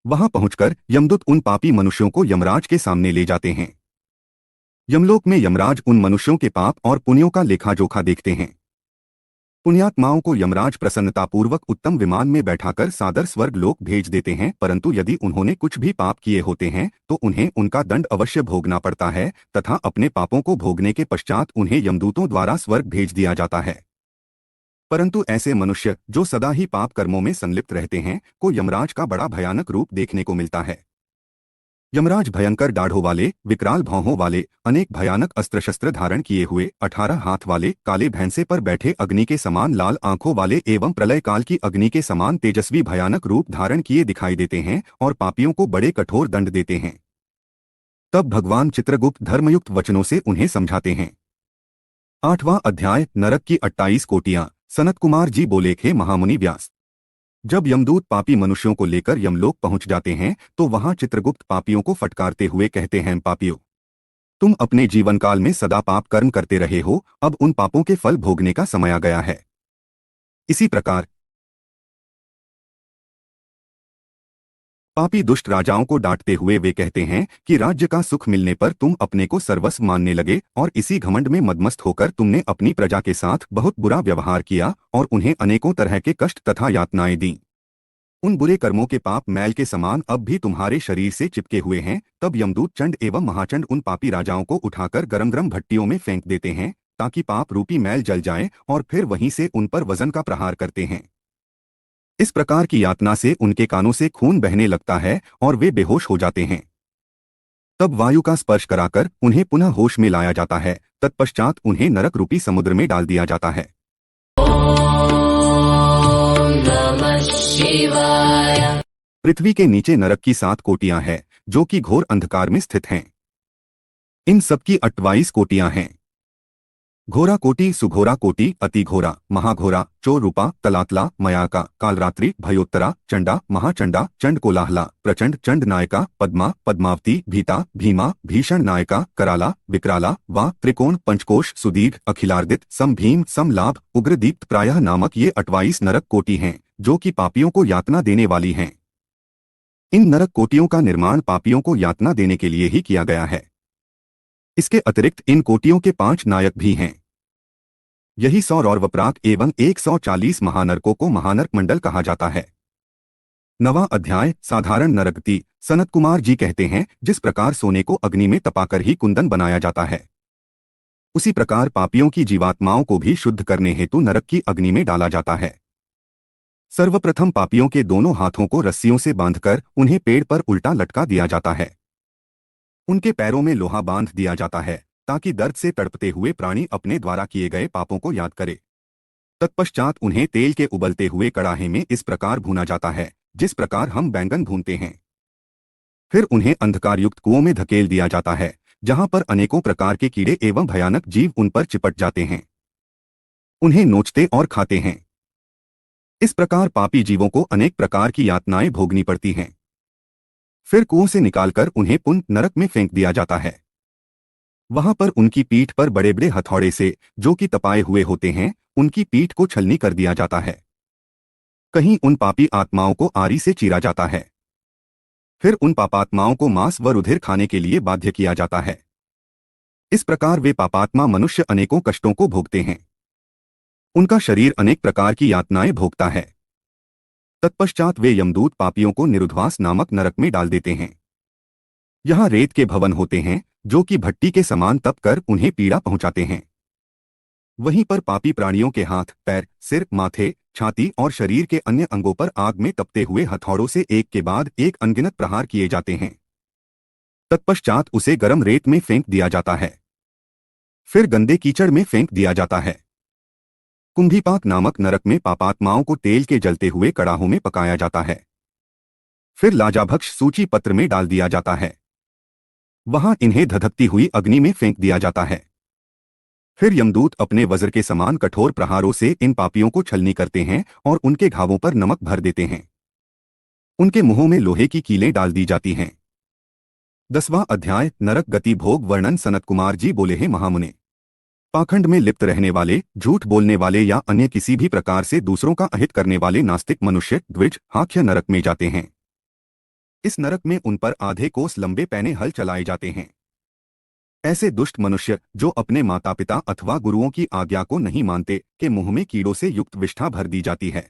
वहां पहुंचकर यमदूत उन पापी मनुष्यों को यमराज के सामने ले जाते हैं। यमलोक में यमराज उन मनुष्यों के पाप और पुण्यों का लेखा जोखा देखते हैं। पुण्यात्माओं को यमराज प्रसन्नतापूर्वक उत्तम विमान में बैठाकर सादर स्वर्ग लोक भेज देते हैं, परंतु यदि उन्होंने कुछ भी पाप किए होते हैं तो उन्हें उनका दंड अवश्य भोगना पड़ता है तथा अपने पापों को भोगने के पश्चात उन्हें यमदूतों द्वारा स्वर्ग भेज दिया जाता है। परंतु ऐसे मनुष्य जो सदा ही पाप कर्मों में संलिप्त रहते हैं को यमराज का बड़ा भयानक रूप देखने को मिलता है। यमराज भयंकर दाढ़ों वाले, विकराल भौहों वाले, अनेक भयानक अस्त्र शस्त्र धारण किए हुए, 18 हाथ वाले, काले भैंसे पर बैठे अग्नि के समान लाल आंखों वाले एवं प्रलय काल की अग्नि के समान तेजस्वी भयानक रूप धारण किए दिखाई देते हैं और पापियों को बड़े कठोर दंड देते हैं। तब भगवान चित्रगुप्त धर्मयुक्त वचनों से उन्हें समझाते हैं। 8वां अध्याय नरक की 28 कोटियां। सनत कुमार जी बोले, हे महामुनि व्यास, जब यमदूत पापी मनुष्यों को लेकर यमलोक पहुंच जाते हैं तो वहां चित्रगुप्त पापियों को फटकारते हुए कहते हैं, पापियों, तुम अपने जीवन काल में सदा पाप कर्म करते रहे हो, अब उन पापों के फल भोगने का समय आ गया है। इसी प्रकार पापी दुष्ट राजाओं को डांटते हुए वे कहते हैं कि राज्य का सुख मिलने पर तुम अपने को सर्वस्व मानने लगे और इसी घमंड में मदमस्त होकर तुमने अपनी प्रजा के साथ बहुत बुरा व्यवहार किया और उन्हें अनेकों तरह के कष्ट तथा यातनाएं दी। उन बुरे कर्मों के पाप मैल के समान अब भी तुम्हारे शरीर से चिपके हुए हैं। तब यमदूत चंड एवं महाचंड उन पापी राजाओं को उठाकर गरम गरम भट्टियों में फेंक देते हैं ताकि पाप रूपी मैल जल जाए और फिर वहीं से उन पर वजन का प्रहार करते हैं। इस प्रकार की यातना से उनके कानों से खून बहने लगता है और वे बेहोश हो जाते हैं। तब वायु का स्पर्श कराकर उन्हें पुनः होश में लाया जाता है। तत्पश्चात उन्हें नरक रूपी समुद्र में डाल दिया जाता है। पृथ्वी के नीचे नरक की 7 कोटियां हैं जो कि घोर अंधकार में स्थित हैं। इन सब की 28 कोटियां हैं। घोरा कोटि सुघोरा कोटि अति घोरा महाघोरा चोर रूपा तलातला मयाका कालरात्रि भयोत्तरा चंडा महाचंडा चंड कोलाहला प्रचंड चंड नायका पद्मा पद्मावती भीता भीमा भीषण नायका कराला विकराला वा त्रिकोण पंचकोश सुदीर्घ अखिलार्दित सम भीम सम लाभ उग्रदीप्त प्रायः नामक ये 28 नरक कोटि हैं जो कि पापियों को यातना देने वाली हैं। इन नरक कोटियों का निर्माण पापियों को यातना देने के लिए ही किया गया है। इसके अतिरिक्त इन कोटियों के 5 नायक भी हैं। यही 100 और वपराक एवं 140 महानरकों को महानरक मंडल कहा जाता है। 9वां अध्याय साधारण नरकति। सनत कुमार जी कहते हैं, जिस प्रकार सोने को अग्नि में तपाकर ही कुंदन बनाया जाता है, उसी प्रकार पापियों की जीवात्माओं को भी शुद्ध करने हेतु नरक की अग्नि में डाला जाता है। सर्वप्रथम पापियों के दोनों हाथों को रस्सियों से बांधकर उन्हें पेड़ पर उल्टा लटका दिया जाता है। उनके पैरों में लोहा बांध दिया जाता है ताकि दर्द से तड़पते हुए प्राणी अपने द्वारा किए गए पापों को याद करे। तत्पश्चात उन्हें तेल के उबलते हुए कड़ाहे में इस प्रकार भूना जाता है जिस प्रकार हम बैंगन भूनते हैं। फिर उन्हें अंधकारयुक्त कुओं में धकेल दिया जाता है जहां पर अनेकों प्रकार के कीड़े एवं भयानक जीव उन पर चिपट जाते हैं, उन्हें नोचते और खाते हैं। इस प्रकार पापी जीवों को अनेक प्रकार की यातनाएं भोगनी पड़ती हैं। फिर कुओं से निकालकर उन्हें पुनः नरक में फेंक दिया जाता है। वहां पर उनकी पीठ पर बड़े बड़े हथौड़े से, जो कि तपाए हुए होते हैं, उनकी पीठ को छलनी कर दिया जाता है। कहीं उन पापी आत्माओं को आरी से चीरा जाता है। फिर उन पापात्माओं को मांस व रुधिर खाने के लिए बाध्य किया जाता है। इस प्रकार वे पापात्मा मनुष्य अनेकों कष्टों को भोगते हैं। उनका शरीर अनेक प्रकार की यातनाएं भोगता है। तत्पश्चात वे यमदूत पापियों को निरुद्वास नामक नरक में डाल देते हैं। यहाँ रेत के भवन होते हैं जो कि भट्टी के समान तप कर उन्हें पीड़ा पहुंचाते हैं। वहीं पर पापी प्राणियों के हाथ, पैर, सिर, माथे, छाती और शरीर के अन्य अंगों पर आग में तपते हुए हथौड़ों से एक के बाद एक अनगिनत प्रहार किए जाते हैं। तत्पश्चात उसे गर्म रेत में फेंक दिया जाता है। फिर गंदे कीचड़ में फेंक दिया जाता है। कुंभीपाक नामक नरक में पापात्माओं को तेल के जलते हुए कड़ाहों में पकाया जाता है। फिर लाजाभक्ष सूची पत्र में डाल दिया जाता है। वहां इन्हें धधकती हुई अग्नि में फेंक दिया जाता है। फिर यमदूत अपने वज्र के समान कठोर प्रहारों से इन पापियों को छलनी करते हैं और उनके घावों पर नमक भर देते हैं। उनके मुंहों में लोहे की कीलें डाल दी जाती हैं। 10वां अध्याय नरक गति भोग वर्णन। सनत कुमार जी बोले हैं, महामुने, पाखंड में लिप्त रहने वाले, झूठ बोलने वाले या अन्य किसी भी प्रकार से दूसरों का अहित करने वाले नास्तिक मनुष्य द्विज हाख्य नरक में जाते हैं। इस नरक में उन पर आधे कोस लंबे पैने हल चलाए जाते हैं। ऐसे दुष्ट मनुष्य जो अपने माता पिता अथवा गुरुओं की आज्ञा को नहीं मानते, के मुंह में कीड़ों से युक्त विष्ठा भर दी जाती है।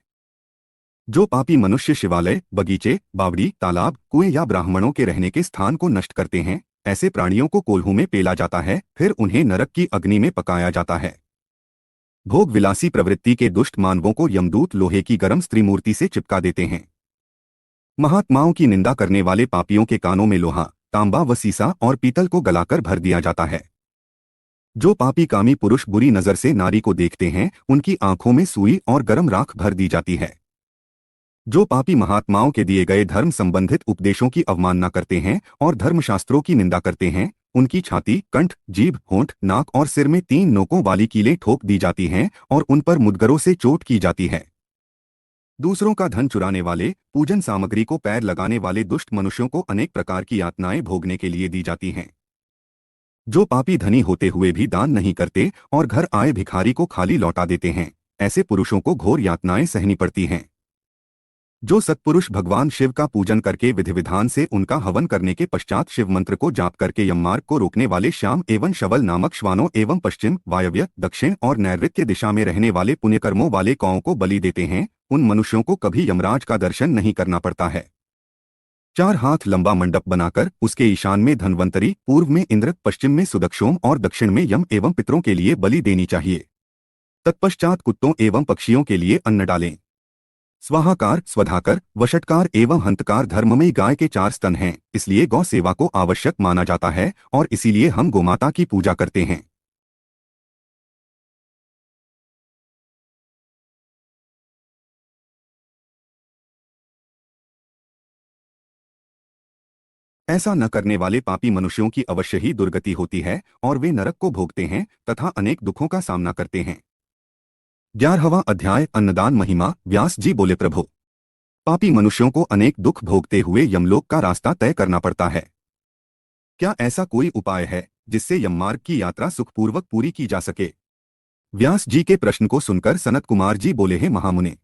जो पापी मनुष्य शिवालय, बगीचे, बावड़ी, तालाब, कुएं या ब्राह्मणों के रहने के स्थान को नष्ट करते हैं, ऐसे प्राणियों को कोल्हू में पेला जाता है। फिर उन्हें नरक की अग्नि में पकाया जाता है। भोग विलासी प्रवृत्ति के दुष्ट मानवों को यमदूत लोहे की गर्म स्त्रीमूर्ति से चिपका देते हैं। महात्माओं की निंदा करने वाले पापियों के कानों में लोहा, तांबा व सीसा और पीतल को गलाकर भर दिया जाता है। जो पापी कामी पुरुष बुरी नजर से नारी को देखते हैं, उनकी आंखों में सुई और गर्म राख भर दी जाती है। जो पापी महात्माओं के दिए गए धर्म संबंधित उपदेशों की अवमानना करते हैं और धर्मशास्त्रों की निंदा करते हैं, उनकी छाती, कंठ, जीभ, होंठ, नाक और सिर में 3 नोकों वाली कीलें ठोक दी जाती हैं और उन पर मुदगरों से चोट की जाती है। दूसरों का धन चुराने वाले, पूजन सामग्री को पैर लगाने वाले दुष्ट मनुष्यों को अनेक प्रकार की यातनाएं भोगने के लिए दी जाती हैं। जो पापी धनी होते हुए भी दान नहीं करते और घर आए भिखारी को खाली लौटा देते हैं, ऐसे पुरुषों को घोर यातनाएं सहनी पड़ती हैं। जो सत्पुरुष भगवान शिव का पूजन करके विधि विधान से उनका हवन करने के पश्चात शिव मंत्र को जाप करके यममार्ग को रोकने वाले श्याम एवं शवल नामक श्वानों एवं पश्चिम, वायव्य, दक्षिण और नैऋत्य दिशा में रहने वाले पुण्यकर्मों वाले कौओं को बलि देते हैं, उन मनुष्यों को कभी यमराज का दर्शन नहीं करना पड़ता है। 4 हाथ लंबा मंडप बनाकर उसके ईशान में धन्वंतरी, पूर्व में इंद्र, पश्चिम में सुदक्षोम और दक्षिण में यम एवं पितरों के लिए बलि देनी चाहिए। तत्पश्चात कुत्तों एवं पक्षियों के लिए अन्न डालें। स्वाहाकार, स्वधाकर, वषटकार एवं हंतकार धर्ममयी गाय के 4 स्तन हैं, इसलिए गौ सेवा को आवश्यक माना जाता है और इसीलिए हम गोमाता की पूजा करते हैं। ऐसा न करने वाले पापी मनुष्यों की अवश्य ही दुर्गति होती है और वे नरक को भोगते हैं तथा अनेक दुखों का सामना करते हैं। 11वां अध्याय अन्नदान महिमा। व्यास जी बोले, प्रभु, पापी मनुष्यों को अनेक दुख भोगते हुए यमलोक का रास्ता तय करना पड़ता है। क्या ऐसा कोई उपाय है जिससे यममार्ग की यात्रा सुखपूर्वक पूरी की जा सके? व्यास जी के प्रश्न को सुनकर सनत कुमार जी बोले, हैं महामुने,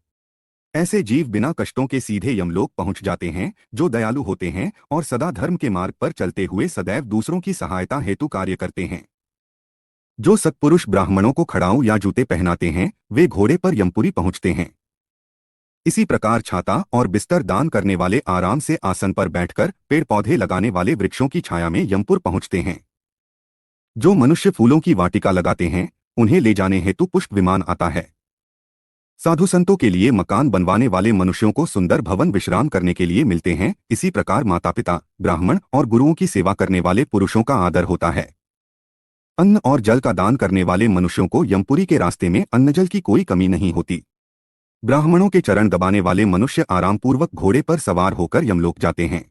ऐसे जीव बिना कष्टों के सीधे यमलोक पहुंच जाते हैं जो दयालु होते हैं और सदा धर्म के मार्ग पर चलते हुए सदैव दूसरों की सहायता हेतु कार्य करते हैं। जो सत्पुरुष ब्राह्मणों को खड़ाऊ या जूते पहनाते हैं वे घोड़े पर यमपुरी पहुंचते हैं। इसी प्रकार छाता और बिस्तर दान करने वाले आराम से आसन पर बैठकर पेड़ पौधे लगाने वाले वृक्षों की छाया में यमपुर पहुंचते हैं। जो मनुष्य फूलों की वाटिका लगाते हैं उन्हें ले जाने हेतु पुष्प विमान आता है। साधु संतों के लिए मकान बनवाने वाले मनुष्यों को सुंदर भवन विश्राम करने के लिए मिलते हैं। इसी प्रकार माता पिता, ब्राह्मण और गुरुओं की सेवा करने वाले पुरुषों का आदर होता है। अन्न और जल का दान करने वाले मनुष्यों को यमपुरी के रास्ते में अन्न जल की कोई कमी नहीं होती। ब्राह्मणों के चरण दबाने वाले मनुष्य आरामपूर्वक घोड़े पर सवार होकर यमलोक जाते हैं।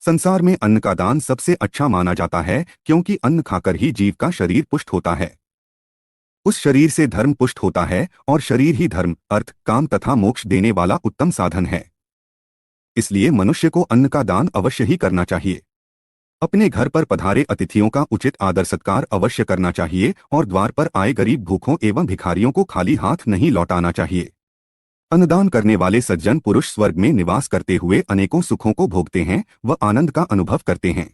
संसार में अन्न का दान सबसे अच्छा माना जाता है क्योंकि अन्न खाकर ही जीव का शरीर पुष्ट होता है। उस शरीर से धर्म पुष्ट होता है और शरीर ही धर्म, अर्थ, काम तथा मोक्ष देने वाला उत्तम साधन है। इसलिए मनुष्य को अन्न का दान अवश्य ही करना चाहिए। अपने घर पर पधारे अतिथियों का उचित आदर सत्कार अवश्य करना चाहिए और द्वार पर आए गरीब भूखों एवं भिखारियों को खाली हाथ नहीं लौटाना चाहिए। अन्नदान करने वाले सज्जन पुरुष स्वर्ग में निवास करते हुए अनेकों सुखों को भोगते हैं व आनंद का अनुभव करते हैं।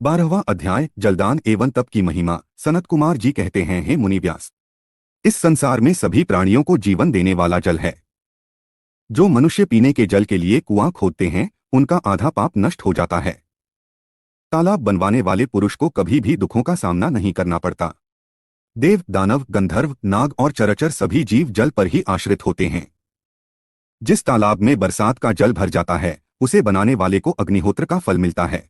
12वां अध्याय जलदान एवं तप की महिमा। सनत कुमार जी कहते हैं, हे मुनि व्यास, इस संसार में सभी प्राणियों को जीवन देने वाला जल है। जो मनुष्य पीने के जल के लिए कुआं खोदते हैं उनका आधा पाप नष्ट हो जाता है। तालाब बनवाने वाले पुरुष को कभी भी दुखों का सामना नहीं करना पड़ता। देव, दानव, गंधर्व, नाग और चराचर सभी जीव जल पर ही आश्रित होते हैं। जिस तालाब में बरसात का जल भर जाता है उसे बनाने वाले को अग्निहोत्र का फल मिलता है।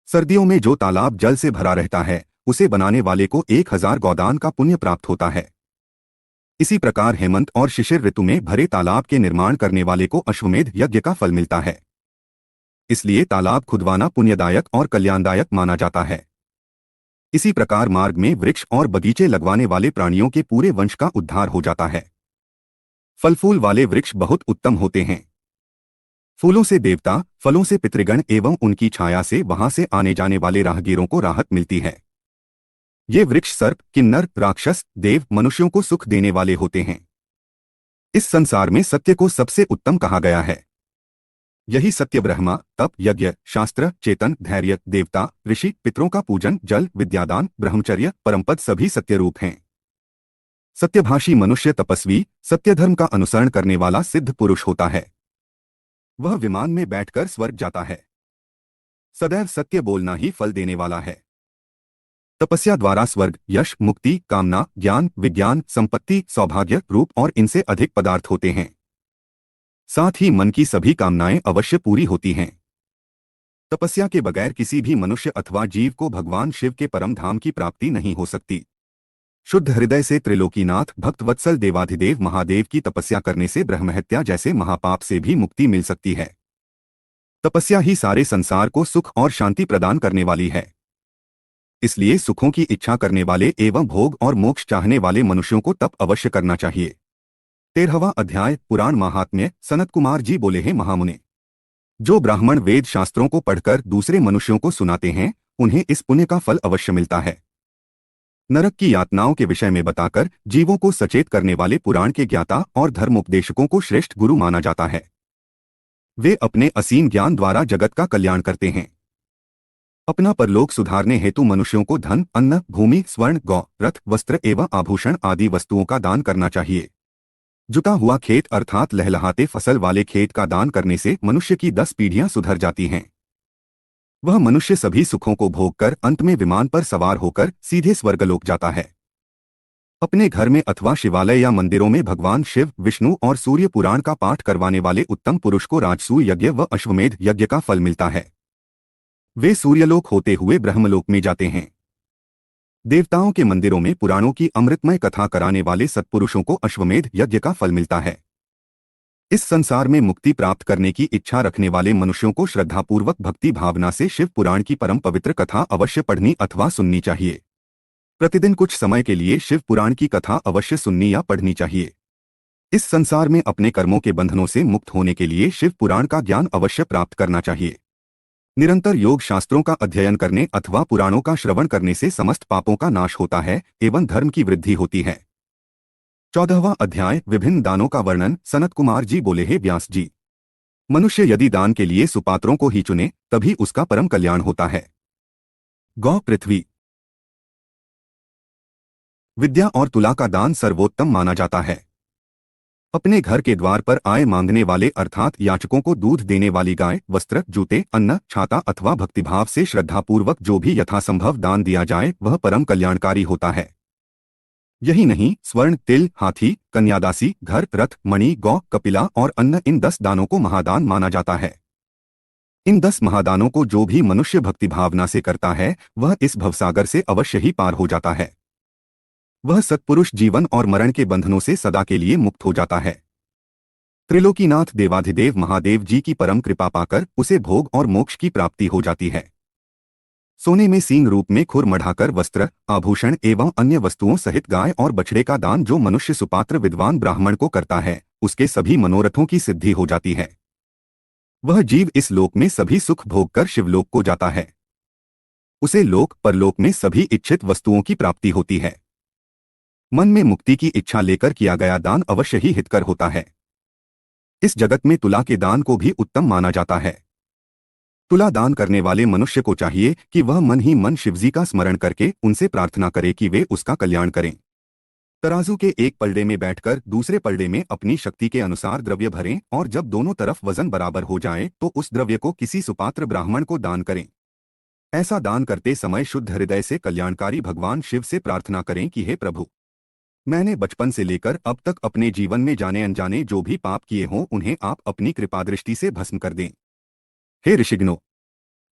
सर्दियों में जो तालाब जल से भरा रहता है उसे बनाने वाले को 1000 गोदान का पुण्य प्राप्त होता है। इसी प्रकार हेमंत और शिशिर ऋतु में भरे तालाब के निर्माण करने वाले को अश्वमेध यज्ञ का फल मिलता है। इसलिए तालाब खुदवाना पुण्यदायक और कल्याणदायक माना जाता है। इसी प्रकार मार्ग में वृक्ष और बगीचे लगवाने वाले प्राणियों के पूरे वंश का उद्धार हो जाता है। फल फूल वाले वृक्ष बहुत उत्तम होते हैं। फूलों से देवता, फलों से पितृगण एवं उनकी छाया से वहां से आने जाने वाले राहगीरों को राहत मिलती है। ये वृक्ष सर्प, किन्नर, राक्षस, देव, मनुष्यों को सुख देने वाले होते हैं। इस संसार में सत्य को सबसे उत्तम कहा गया है। यही सत्य ब्रह्मा, तप, यज्ञ, शास्त्र, चेतन, धैर्य, देवता, ऋषि, पितरों का पूजन, जल, विद्यादान, ब्रह्मचर्य, परमपद सभी सत्य रूप हैं। सत्यभाषी मनुष्य तपस्वी, सत्य धर्म का अनुसरण करने वाला सिद्ध पुरुष होता है। वह विमान में बैठकर स्वर्ग जाता है। सदैव सत्य बोलना ही फल देने वाला है। तपस्या द्वारा स्वर्ग, यश, मुक्ति, कामना, ज्ञान, विज्ञान, संपत्ति, सौभाग्य, रूप और इनसे अधिक पदार्थ होते हैं। साथ ही मन की सभी कामनाएं अवश्य पूरी होती हैं। तपस्या के बगैर किसी भी मनुष्य अथवा जीव को भगवान शिव के परम धाम की प्राप्ति नहीं हो सकती। शुद्ध हृदय से त्रिलोकीनाथ भक्तवत्सल देवाधिदेव महादेव की तपस्या करने से ब्रह्महत्या जैसे महापाप से भी मुक्ति मिल सकती है। तपस्या ही सारे संसार को सुख और शांति प्रदान करने वाली है। इसलिए सुखों की इच्छा करने वाले एवं भोग और मोक्ष चाहने वाले मनुष्यों को तप अवश्य करना चाहिए। 13वां अध्याय पुराण महात्म्य। सनत कुमार जी बोले, हैं महामुने, जो ब्राह्मण वेद शास्त्रों को पढ़कर दूसरे मनुष्यों को सुनाते हैं उन्हें इस पुण्य का फल अवश्य मिलता है। नरक की यातनाओं के विषय में बताकर जीवों को सचेत करने वाले पुराण के ज्ञाता और धर्मोपदेशकों को श्रेष्ठ गुरु माना जाता है। वे अपने असीम ज्ञान द्वारा जगत का कल्याण करते हैं। अपना परलोक सुधारने हेतु मनुष्यों को धन, अन्न, भूमि, स्वर्ण, गौ, रथ, वस्त्र एवं आभूषण आदि वस्तुओं का दान करना चाहिए। जुटा हुआ खेत अर्थात लहलहाते फसल वाले खेत का दान करने से मनुष्य की 10 पीढ़ियां सुधर जाती हैं। वह मनुष्य सभी सुखों को भोगकर अंत में विमान पर सवार होकर सीधे स्वर्गलोक जाता है। अपने घर में अथवा शिवालय या मंदिरों में भगवान शिव, विष्णु और सूर्य पुराण का पाठ करवाने वाले उत्तम पुरुष को राजसूय यज्ञ व अश्वमेध यज्ञ का फल मिलता है। वे सूर्यलोक होते हुए ब्रह्मलोक में जाते हैं। देवताओं के मंदिरों में पुराणों की अमृतमय कथा कराने वाले सत्पुरुषों को अश्वमेध यज्ञ का फल मिलता है। इस संसार में मुक्ति प्राप्त करने की इच्छा रखने वाले मनुष्यों को श्रद्धापूर्वक भक्ति भावना से शिव पुराण की परम पवित्र कथा अवश्य पढ़नी अथवा सुननी चाहिए। प्रतिदिन कुछ समय के लिए शिव पुराण की कथा अवश्य सुननी या पढ़नी चाहिए। इस संसार में अपने कर्मों के बंधनों से मुक्त होने के लिए शिव पुराण का ज्ञान अवश्य प्राप्त करना चाहिए। निरंतर योग शास्त्रों का अध्ययन करने अथवा पुराणों का श्रवण करने से समस्त पापों का नाश होता है एवं धर्म की वृद्धि होती है। 14वां अध्याय विभिन्न दानों का वर्णन। सनत कुमार जी बोले, हे व्यास जी, मनुष्य यदि दान के लिए सुपात्रों को ही चुने तभी उसका परम कल्याण होता है। गौ, पृथ्वी, विद्या और तुला का दान सर्वोत्तम माना जाता है। अपने घर के द्वार पर आए मांगने वाले अर्थात याचकों को दूध देने वाली गाय, वस्त्र, जूते, अन्न, छाता अथवा भक्तिभाव से श्रद्धापूर्वक जो भी यथासंभव दान दिया जाए वह परम कल्याणकारी होता है। यही नहीं, स्वर्ण, तिल, हाथी, कन्यादासी, घर, रथ, मणि, गौ, कपिला और अन्न, इन 10 दानों को महादान माना जाता है। इन 10 महादानों को जो भी मनुष्य भक्ति भावना से करता है वह इस भवसागर से अवश्य ही पार हो जाता है। वह सत्पुरुष जीवन और मरण के बंधनों से सदा के लिए मुक्त हो जाता है। त्रिलोकीनाथ देवाधिदेव महादेव जी की परम कृपा पाकर उसे भोग और मोक्ष की प्राप्ति हो जाती है। सोने में सींग रूप में खुर मढ़ाकर वस्त्र, आभूषण एवं अन्य वस्तुओं सहित गाय और बछड़े का दान जो मनुष्य सुपात्र विद्वान ब्राह्मण को करता है उसके सभी मनोरथों की सिद्धि हो जाती है। वह जीव इस लोक में सभी सुख भोग कर शिवलोक को जाता है। उसे लोक परलोक में सभी इच्छित वस्तुओं की प्राप्ति होती है। मन में मुक्ति की इच्छा लेकर किया गया दान अवश्य ही हितकर होता है। इस जगत में तुला के दान को भी उत्तम माना जाता है। तुला दान करने वाले मनुष्य को चाहिए कि वह मन ही मन शिवजी का स्मरण करके उनसे प्रार्थना करे कि वे उसका कल्याण करें। तराजू के एक पलड़े में बैठकर दूसरे पलड़े में अपनी शक्ति के अनुसार द्रव्य भरें और जब दोनों तरफ वजन बराबर हो जाए तो उस द्रव्य को किसी सुपात्र ब्राह्मण को दान करें। ऐसा दान करते समय शुद्ध हृदय से कल्याणकारी भगवान शिव से प्रार्थना करें कि हे प्रभु, मैंने बचपन से लेकर अब तक अपने जीवन में जाने अनजाने जो भी पाप किए हों उन्हें आप अपनी कृपा दृष्टि से भस्म कर दें। हे ऋषिगणों,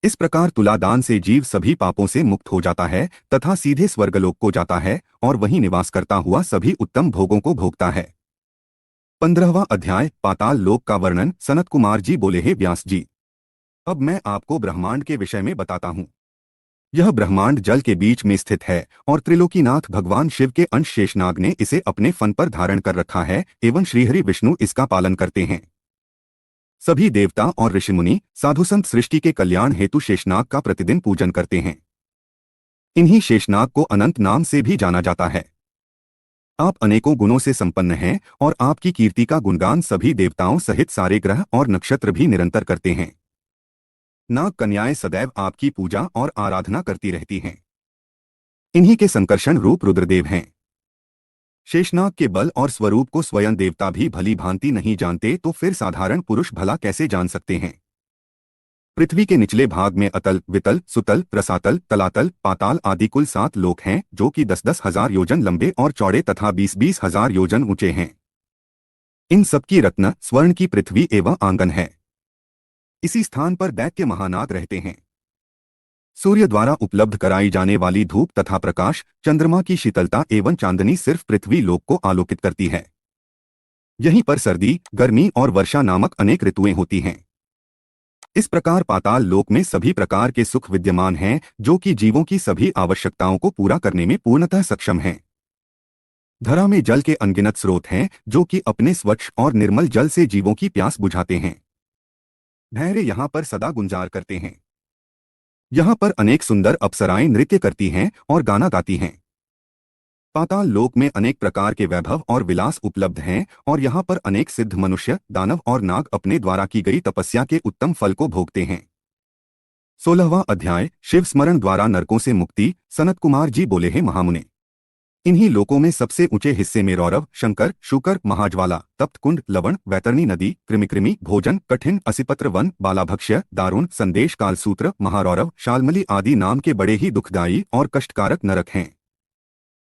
इस प्रकार तुला दान से जीव सभी पापों से मुक्त हो जाता है तथा सीधे स्वर्गलोक को जाता है और वहीं निवास करता हुआ सभी उत्तम भोगों को भोगता है। 15वां अध्याय पाताल लोक का वर्णन। सनत कुमार जी बोले, हे व्यास जी, अब मैं आपको ब्रह्मांड के विषय में बताता हूँ। यह ब्रह्मांड जल के बीच में स्थित है और त्रिलोकीनाथ भगवान शिव के अंश शेषनाग ने इसे अपने फन पर धारण कर रखा है एवं श्रीहरि विष्णु इसका पालन करते हैं। सभी देवता और ऋषिमुनि साधु संत सृष्टि के कल्याण हेतु शेषनाग का प्रतिदिन पूजन करते हैं। इन्हीं शेषनाग को अनंत नाम से भी जाना जाता है। आप अनेकों गुणों से संपन्न हैं और आपकी कीर्ति का गुणगान सभी देवताओं सहित सारे ग्रह और नक्षत्र भी निरंतर करते हैं। नाग कन्याएं सदैव आपकी पूजा और आराधना करती रहती हैं। इन्हीं के संकर्षण रूप रुद्रदेव हैं। शेषनाग के बल और स्वरूप को स्वयं देवता भी भली भांति नहीं जानते तो फिर साधारण पुरुष भला कैसे जान सकते हैं। पृथ्वी के निचले भाग में अतल, वितल, सुतल, रसातल, तलातल, पाताल आदि कुल 7 लोक हैं जो कि 10-10 हजार योजन लंबे और चौड़े तथा 20-20 हजार योजन ऊंचे हैं। इन सबकी रत्न स्वर्ण की पृथ्वी एवं आंगन है। इसी स्थान पर दैत्य महानाग रहते हैं। सूर्य द्वारा उपलब्ध कराई जाने वाली धूप तथा प्रकाश, चंद्रमा की शीतलता एवं चांदनी सिर्फ पृथ्वी लोक को आलोकित करती है। यहीं पर सर्दी, गर्मी और वर्षा नामक अनेक ऋतुएं होती हैं। इस प्रकार पाताल लोक में सभी प्रकार के सुख विद्यमान हैं जो कि जीवों की सभी आवश्यकताओं को पूरा करने में पूर्णतः सक्षम हैं। धरा में जल के अनगिनत स्रोत हैं जो कि अपने स्वच्छ और निर्मल जल से जीवों की प्यास बुझाते हैं। भैरे यहाँ पर सदा गुंजार करते हैं। यहाँ पर अनेक सुंदर अप्सराएं नृत्य करती हैं और गाना गाती हैं। पाताल लोक में अनेक प्रकार के वैभव और विलास उपलब्ध हैं और यहाँ पर अनेक सिद्ध मनुष्य, दानव और नाग अपने द्वारा की गई तपस्या के उत्तम फल को भोगते हैं। 16वां अध्याय शिव स्मरण द्वारा नरकों से मुक्ति। सनत कुमार जी बोले, हैं महामुने, इन्हीं लोकों में सबसे ऊंचे हिस्से में रौरव, शंकर, शुकर, महाज्वाला, तप्त कुंड, लवण, वैतरणी नदी, कृमिकृमि, भोजन, कठिन, असिपत्र वन, बालाभक्ष्य, दारुण, संदेश, कालसूत्र, महारौरव, शालमली आदि नाम के बड़े ही दुखदायी और कष्टकारक नरक हैं।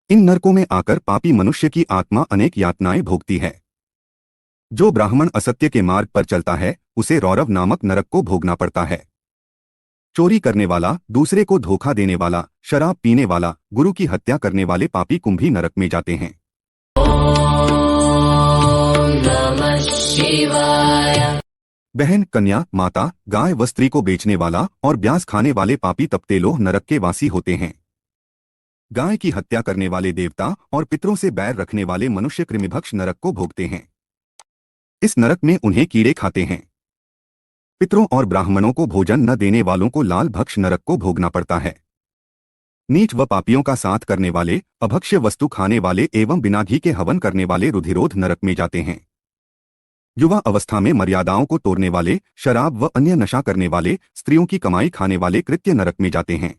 इन नरकों में आकर पापी मनुष्य की आत्मा अनेक यातनाएं भोगती है। जो ब्राह्मण असत्य के मार्ग पर चलता है उसे रौरव नामक नरक को भोगना पड़ता है। चोरी करने वाला, दूसरे को धोखा देने वाला, शराब पीने वाला, गुरु की हत्या करने वाले पापी कुंभी नरक में जाते हैं। ओम नमः शिवाय। बहन, कन्या, माता, गाय व स्त्री को बेचने वाला और ब्याज खाने वाले पापी तप्ते लोग नरक के वासी होते हैं। गाय की हत्या करने वाले देवता और पितरों से बैर रखने वाले मनुष्य कृमिभक्ष नरक को भोगते हैं। इस नरक में उन्हें कीड़े खाते हैं। पितरों और ब्राह्मणों को भोजन न देने वालों को लाल भक्ष नरक को भोगना पड़ता है। नीच व पापियों का साथ करने वाले, अभक्ष्य वस्तु खाने वाले एवं बिना घी के हवन करने वाले रुधिरोध नरक में जाते हैं। युवा अवस्था में मर्यादाओं को तोड़ने वाले, शराब व अन्य नशा करने वाले, स्त्रियों की कमाई खाने वाले कृत्य नरक में जाते हैं।